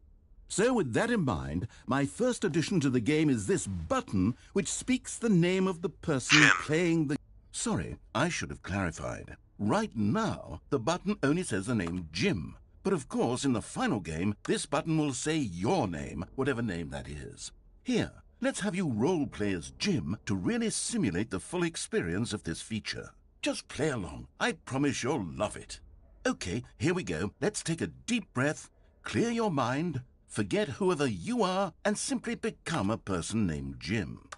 So with that in mind, my first addition to the game is this button which speaks the name of the person playing the... Sorry, I should have clarified. Right now, the button only says the name Jim. But of course, in the final game, this button will say your name, whatever name that is. Here, let's have you role-play as Jim to really simulate the full experience of this feature. Just play along. I promise you'll love it. Okay, here we go. Let's take a deep breath, clear your mind, forget whoever you are, and simply become a person named Jim.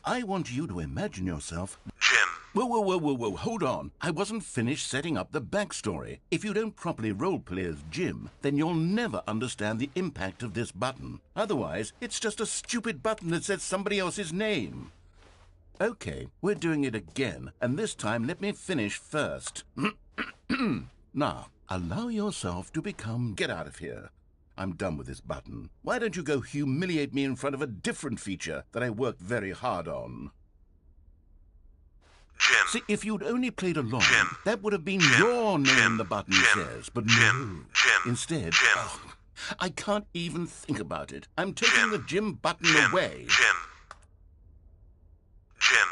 I want you to imagine yourself... Jim. Whoa, hold on. I wasn't finished setting up the backstory. If you don't properly roleplay as Jim, then you'll never understand the impact of this button. Otherwise, it's just a stupid button that says somebody else's name. Okay, we're doing it again, and this time let me finish first. Now, allow yourself to become... Get out of here. I'm done with this button. Why don't you go humiliate me in front of a different feature that I worked very hard on? Jim. See, if you'd only played along, Jim. that would have been Jim. your name Jim. the button Jim. says, but Jim. no. Jim. Instead, Jim. oh, I can't even think about it. I'm taking Jim. the Jim button Jim. away. Jim. Jim.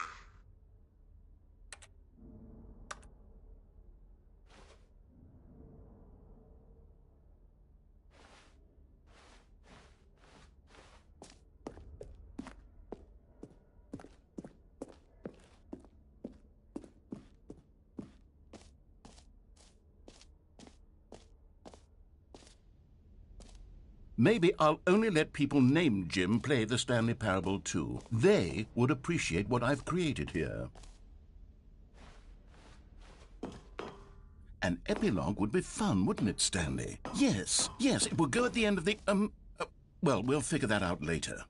Maybe I'll only let people named Jim play the Stanley Parable 2. They would appreciate what I've created here. An epilogue would be fun, wouldn't it, Stanley? Yes, it will go at the end of the, well, we'll figure that out later.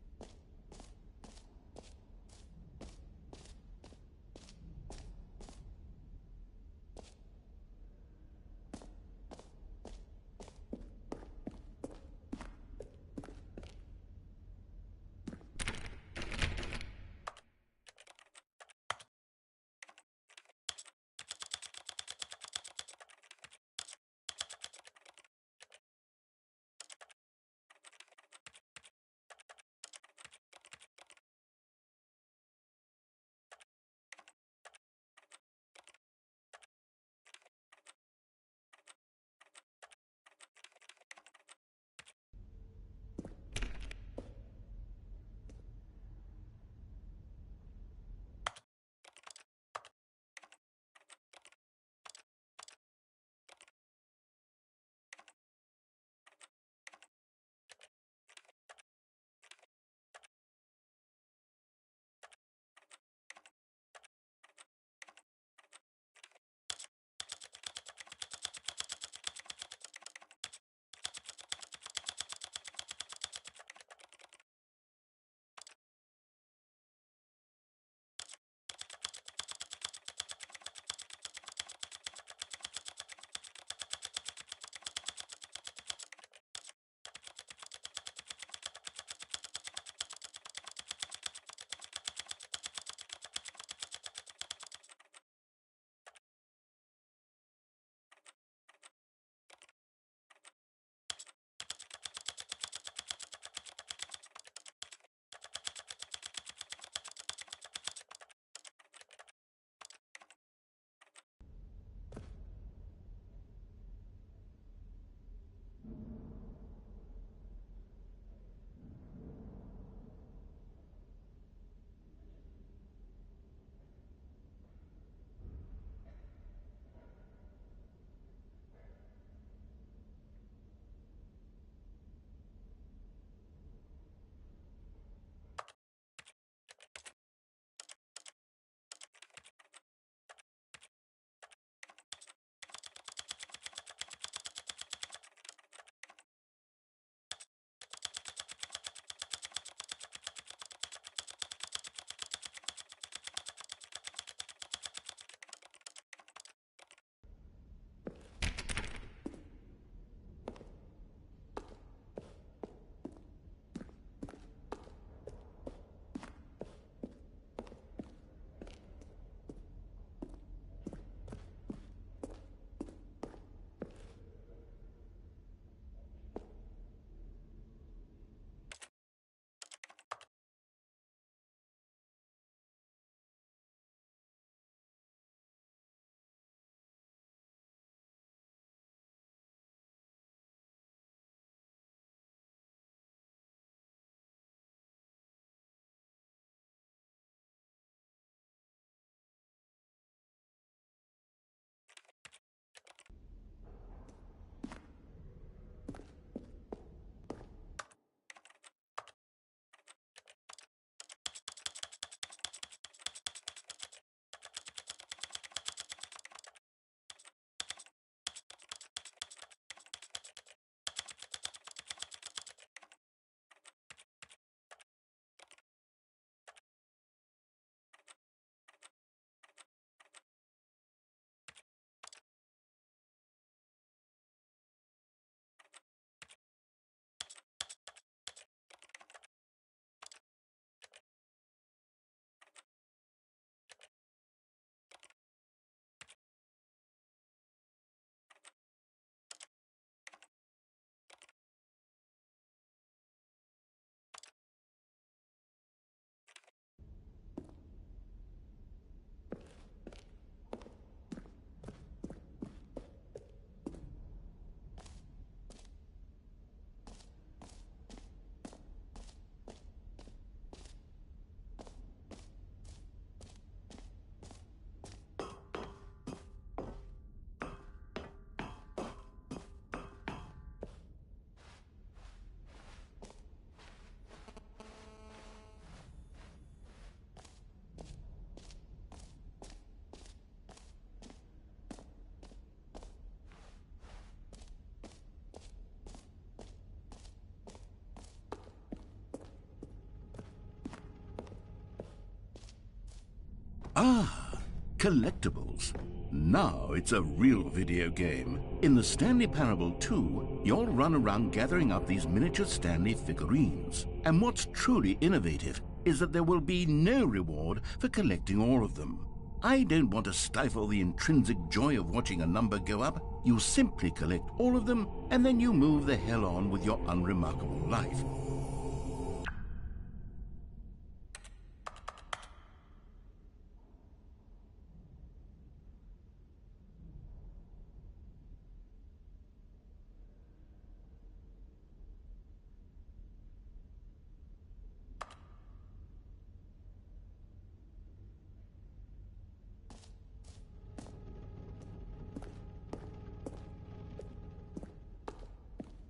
Ah, collectibles. Now it's a real video game. In the Stanley Parable 2, you'll run around gathering up these miniature Stanley figurines. And what's truly innovative is that there will be no reward for collecting all of them. I don't want to stifle the intrinsic joy of watching a number go up. You simply collect all of them, and then you move the hell on with your unremarkable life.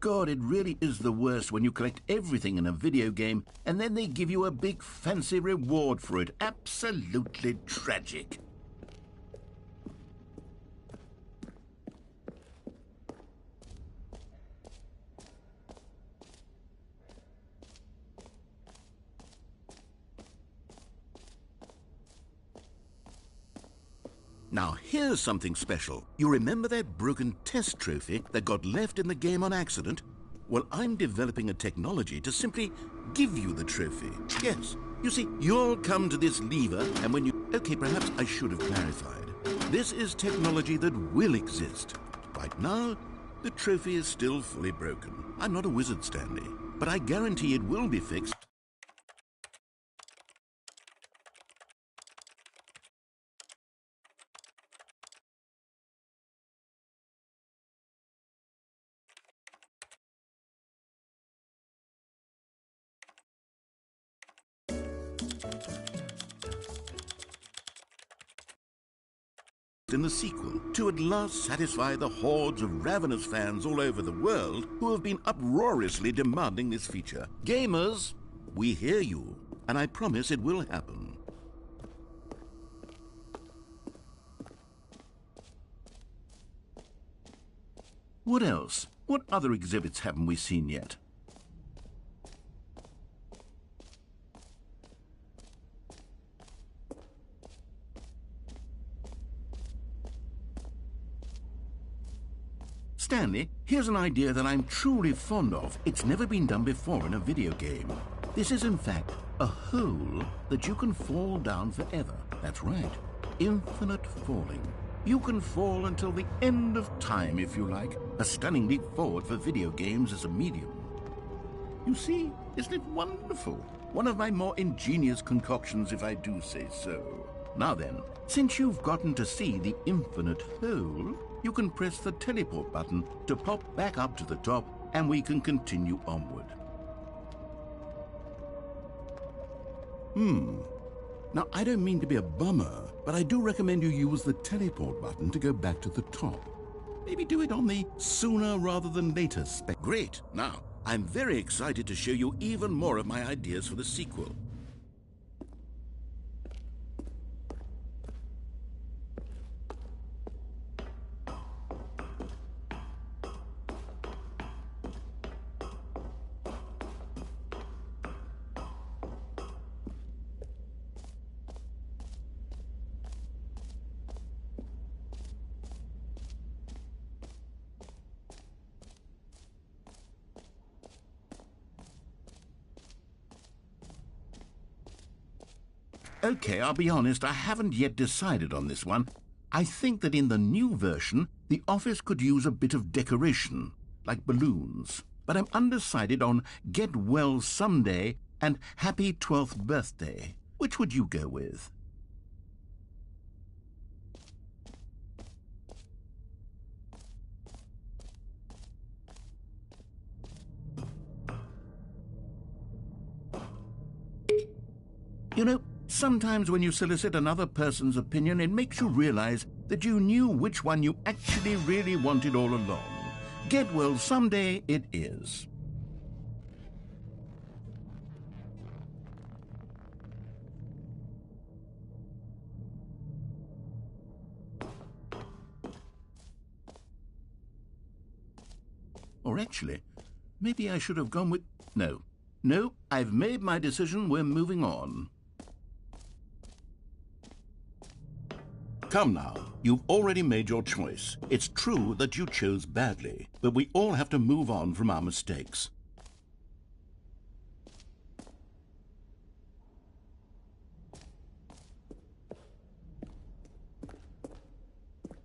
God, it really is the worst when you collect everything in a video game and then they give you a big fancy reward for it. Absolutely tragic. Now, here's something special. You remember that broken test trophy that got left in the game on accident? Well, I'm developing a technology to simply give you the trophy. Yes. You see, you'll come to this lever, and when you... Okay, perhaps I should have clarified. This is technology that will exist. Right now, the trophy is still fully broken. I'm not a wizard, Stanley, but I guarantee it will be fixed. In the sequel, to at last satisfy the hordes of ravenous fans all over the world who have been uproariously demanding this feature. Gamers, we hear you, and I promise it will happen. What else? What other exhibits haven't we seen yet? Stanley, here's an idea that I'm truly fond of. It's never been done before in a video game. This is, in fact, a hole that you can fall down forever. That's right. Infinite falling. You can fall until the end of time, if you like. A stunning leap forward for video games as a medium. You see, isn't it wonderful? One of my more ingenious concoctions, if I do say so. Now then, since you've gotten to see the infinite hole, you can press the teleport button to pop back up to the top, and we can continue onward. Now, I don't mean to be a bummer, but I do recommend you use the teleport button to go back to the top. Maybe do it on the sooner rather than later spec. Great! Now, I'm very excited to show you even more of my ideas for the sequel. Okay, I'll be honest, I haven't yet decided on this one. I think that in the new version, the office could use a bit of decoration, like balloons. But I'm undecided on Get Well Someday and Happy 12th Birthday. Which would you go with? You know, sometimes when you solicit another person's opinion, it makes you realize that you knew which one you actually really wanted all along. Get Well Someday it is. Or actually, maybe I should have gone with... No, I've made my decision. We're moving on. Come now, you've already made your choice. It's true that you chose badly, but we all have to move on from our mistakes.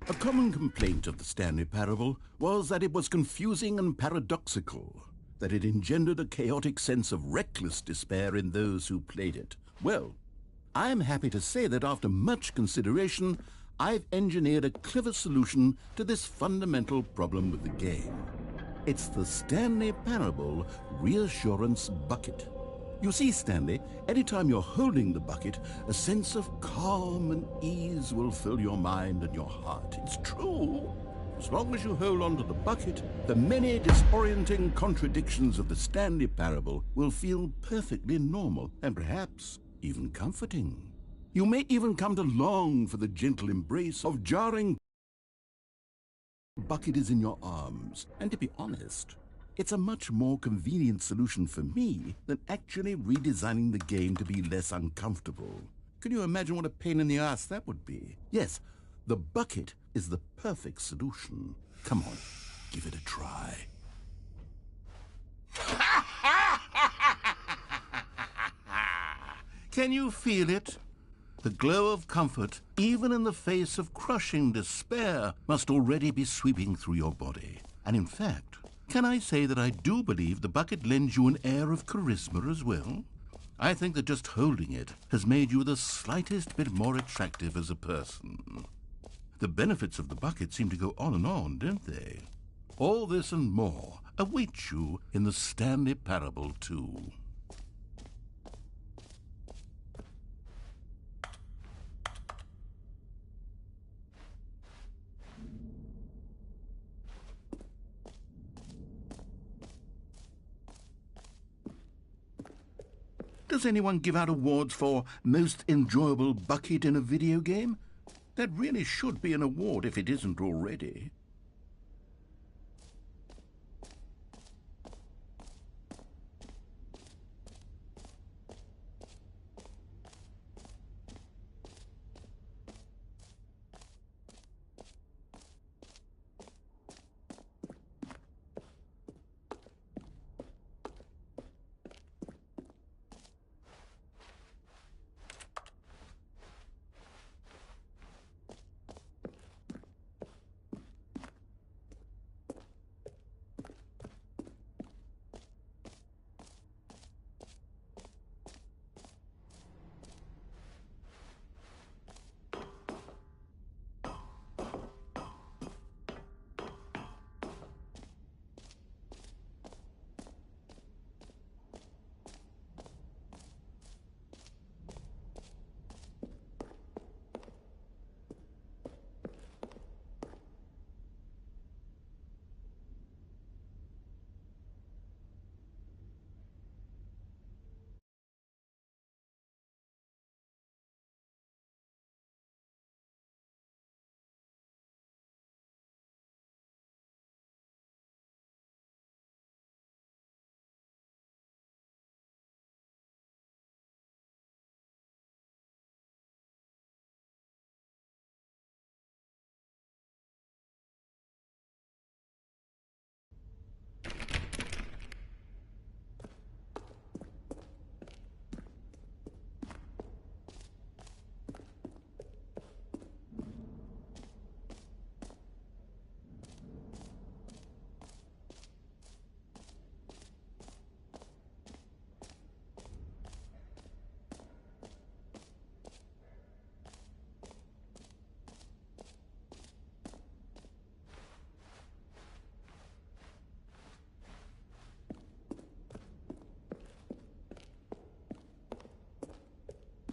A common complaint of the Stanley Parable was that it was confusing and paradoxical, that it engendered a chaotic sense of reckless despair in those who played it. Well, I am happy to say that after much consideration, I've engineered a clever solution to this fundamental problem with the game. It's the Stanley Parable Reassurance Bucket. You see, Stanley, anytime you're holding the bucket, a sense of calm and ease will fill your mind and your heart. It's true. As long as you hold on to the bucket, the many disorienting contradictions of the Stanley Parable will feel perfectly normal and perhaps even comforting. You may even come to long for the gentle embrace of jarring bucket is in your arms. And to be honest, it's a much more convenient solution for me than actually redesigning the game to be less uncomfortable. Can you imagine what a pain in the ass that would be? Yes, the bucket is the perfect solution. Come on, give it a try. Can you feel it? The glow of comfort, even in the face of crushing despair, must already be sweeping through your body. And in fact, can I say that I do believe the bucket lends you an air of charisma as well? I think that just holding it has made you the slightest bit more attractive as a person. The benefits of the bucket seem to go on, don't they? All this and more await you in the Stanley Parable too. Does anyone give out awards for most enjoyable bucket in a video game? That really should be an award if it isn't already.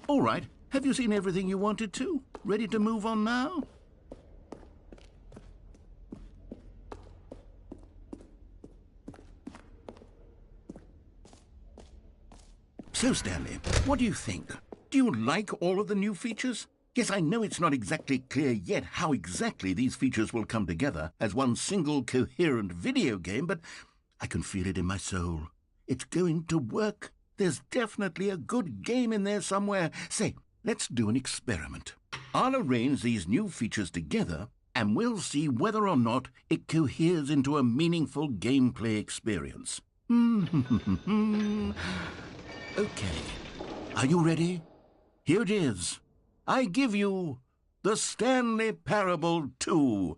All right, have you seen everything you wanted to? Ready to move on now? So, Stanley, what do you think? Do you like all of the new features? Yes, I know it's not exactly clear yet how exactly these features will come together as one single coherent video game, but I can feel it in my soul. It's going to work. There's definitely a good game in there somewhere. Say, let's do an experiment. I'll arrange these new features together, and we'll see whether or not it coheres into a meaningful gameplay experience. Okay. Are you ready? Here it is. I give you the Stanley Parable 2.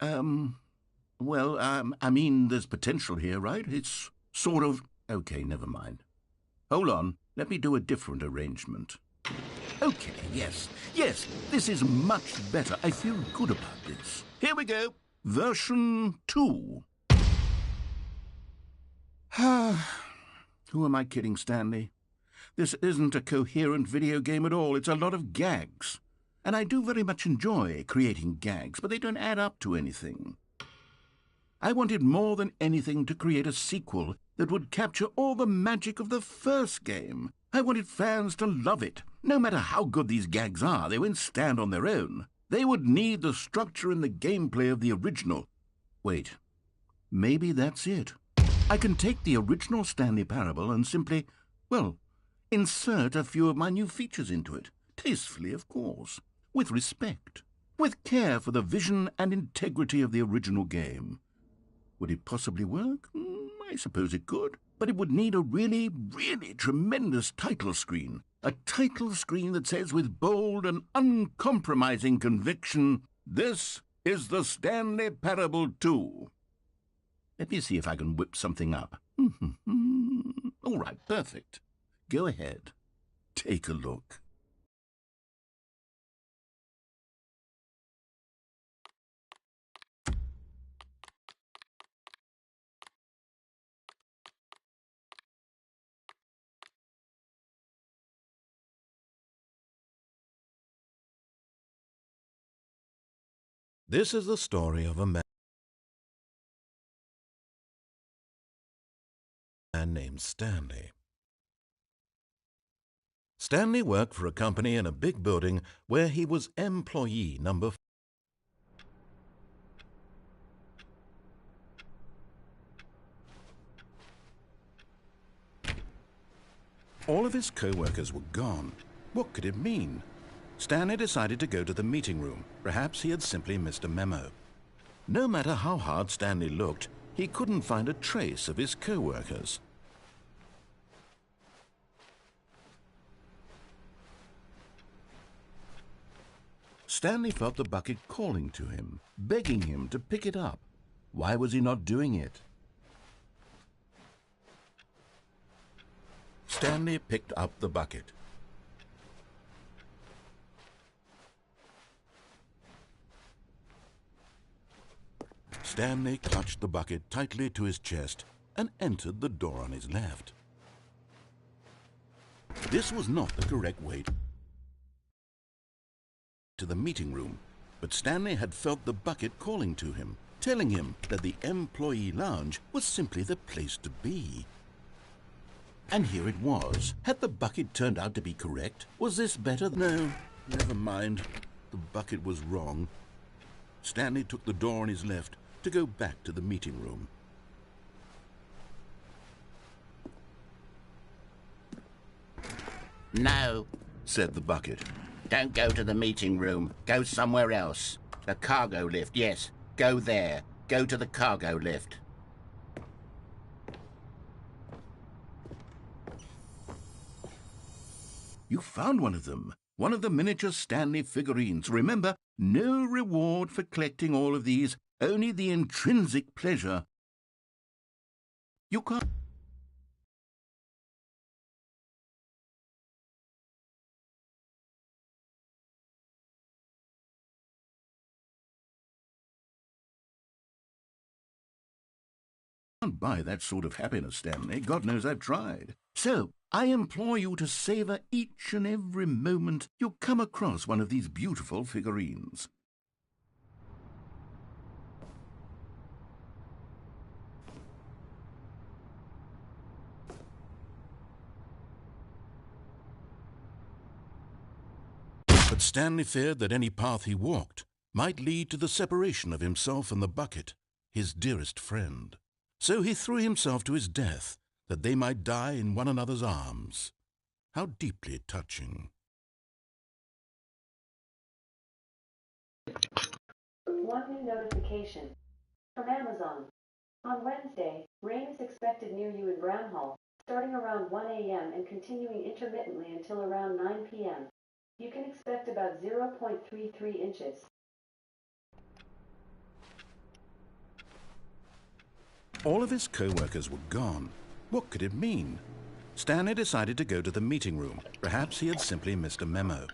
I mean, there's potential here, right? It's sort of... Okay, never mind. Hold on, let me do a different arrangement. Okay, yes, this is much better. I feel good about this. Here we go. Version 2. Who am I kidding, Stanley? This isn't a coherent video game at all. It's a lot of gags. And I do very much enjoy creating gags, but they don't add up to anything. I wanted more than anything to create a sequel that would capture all the magic of the first game. I wanted fans to love it. No matter how good these gags are, they won't stand on their own. They would need the structure and the gameplay of the original. Wait, maybe that's it. I can take the original Stanley Parable and simply, well, insert a few of my new features into it. Tastefully, of course. With respect. With care for the vision and integrity of the original game. Would it possibly work? I suppose it could. But it would need a really, really tremendous title screen. A title screen that says with bold and uncompromising conviction, "This is the Stanley Parable 2. Let me see if I can whip something up. All right, perfect. Go ahead. Take a look. This is the story of a man named Stanley. Stanley worked for a company in a big building where he was employee number 4. All of his co-workers were gone. What could it mean? Stanley decided to go to the meeting room. Perhaps he had simply missed a memo. No matter how hard Stanley looked, he couldn't find a trace of his co-workers. Stanley felt the bucket calling to him, begging him to pick it up. Why was he not doing it? Stanley picked up the bucket. Stanley clutched the bucket tightly to his chest and entered the door on his left. This was not the correct way to the meeting room, but Stanley had felt the bucket calling to him, telling him that the employee lounge was simply the place to be. And here it was. Had the bucket turned out to be correct? Was this better? No, never mind. The bucket was wrong. Stanley took the door on his left to go back to the meeting room. No, said the bucket. don't go to the meeting room. Go somewhere else. The cargo lift, yes. Go there. Go to the cargo lift. You found one of them. One of the miniature Stanley figurines. Remember, no reward for collecting all of these, only the intrinsic pleasure. You can't buy that sort of happiness, Stanley. God knows I've tried. So, I implore you to savor each and every moment you come across one of these beautiful figurines. But Stanley feared that any path he walked might lead to the separation of himself and the bucket, his dearest friend. So he threw himself to his death, that they might die in one another's arms. How deeply touching. One new notification from Amazon. On Wednesday, rain is expected near you in Brownhall, starting around 1 a.m. and continuing intermittently until around 9 p.m. You can expect about 0.33 inches. All of his co-workers were gone. What could it mean? Stanley decided to go to the meeting room. Perhaps he had simply missed a memo.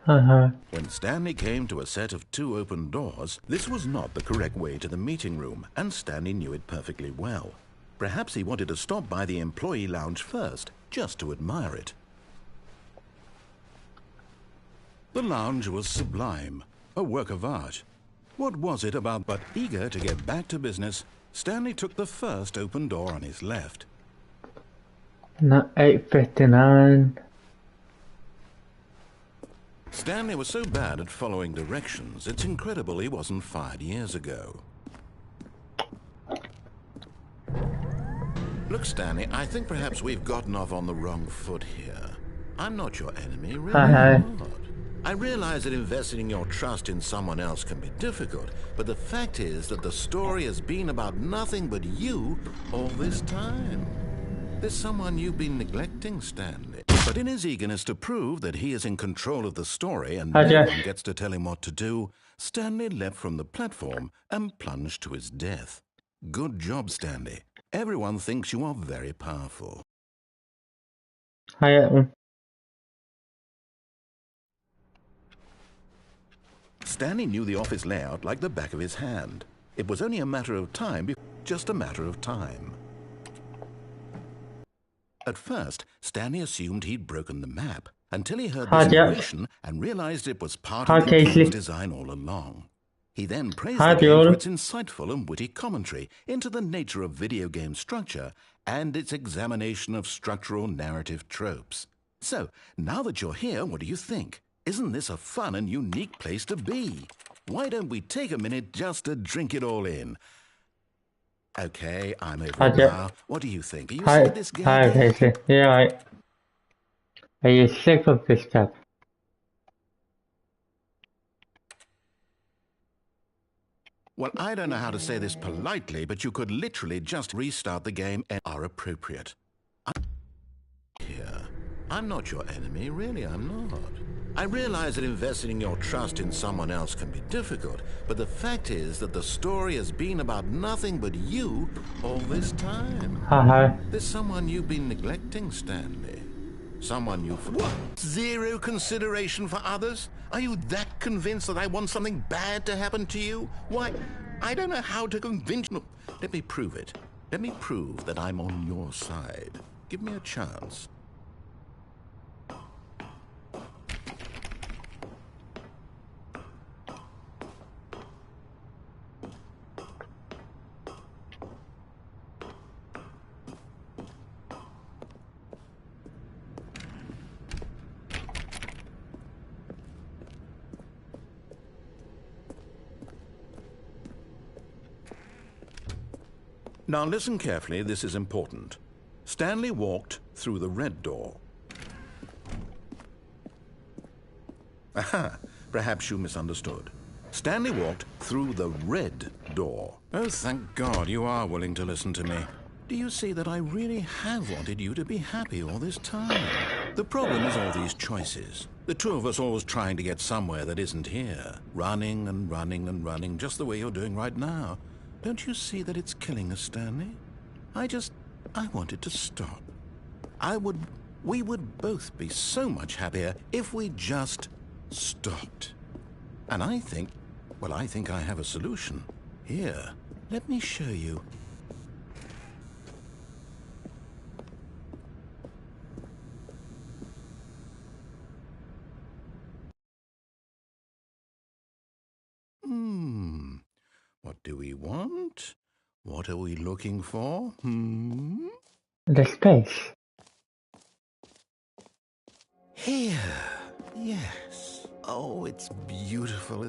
When Stanley came to a set of 2 open doors, this was not the correct way to the meeting room, and Stanley knew it perfectly well. Perhaps he wanted to stop by the employee lounge first, just to admire it. The lounge was sublime, a work of art. What was it about? But eager to get back to business, Stanley took the first open door on his left. Not 8:59. Stanley was so bad at following directions, it's incredible he wasn't fired years ago. Look, Stanley, I think perhaps we've gotten off on the wrong foot here. I'm not your enemy, really I'm not. I realize that investing your trust in someone else can be difficult, but the fact is that the story has been about nothing but you all this time. There's someone you've been neglecting, Stanley. But in his eagerness to prove that he is in control of the story and no one gets to tell him what to do, Stanley leapt from the platform and plunged to his death. Good job, Stanley. Everyone thinks you are very powerful. Stanley knew the office layout like the back of his hand. It was only a matter of time, just a matter of time. At first, Stanley assumed he'd broken the map, until he heard the narration and realized it was part of the game's design all along. He then praised the game for its insightful and witty commentary into the nature of video game structure and its examination of structural narrative tropes. So, now that you're here, what do you think? Isn't this a fun and unique place to be? Why don't we take a minute just to drink it all in? Okay, I'm over it now. What do you think? Are you sick of this game? Yeah, are you sick of this stuff? Well, I don't know how to say this politely, but you could literally just restart the game and are appropriate. I'm not your enemy, really, I'm not. I realize that investing your trust in someone else can be difficult, but the fact is that the story has been about nothing but you all this time. There's someone you've been neglecting, Stanley. Someone you... What? Zero consideration for others? Are you that convinced that I want something bad to happen to you? Why, I don't know how to convince you. Let me prove it. Let me prove that I'm on your side. Give me a chance. Now listen carefully, this is important. Stanley walked through the red door. Aha, perhaps you misunderstood. Stanley walked through the red door. Oh, thank God you are willing to listen to me. Do you see that I really have wanted you to be happy all this time? The problem is all these choices. The two of us always trying to get somewhere that isn't here. Running and running and running, just the way you're doing right now. Don't you see that it's killing us, Stanley? I want it to stop. We would both be so much happier if we just stopped. And I think I have a solution. Here, let me show you. What do we want? What are we looking for? The space. Here. Yes. Oh, it's beautiful.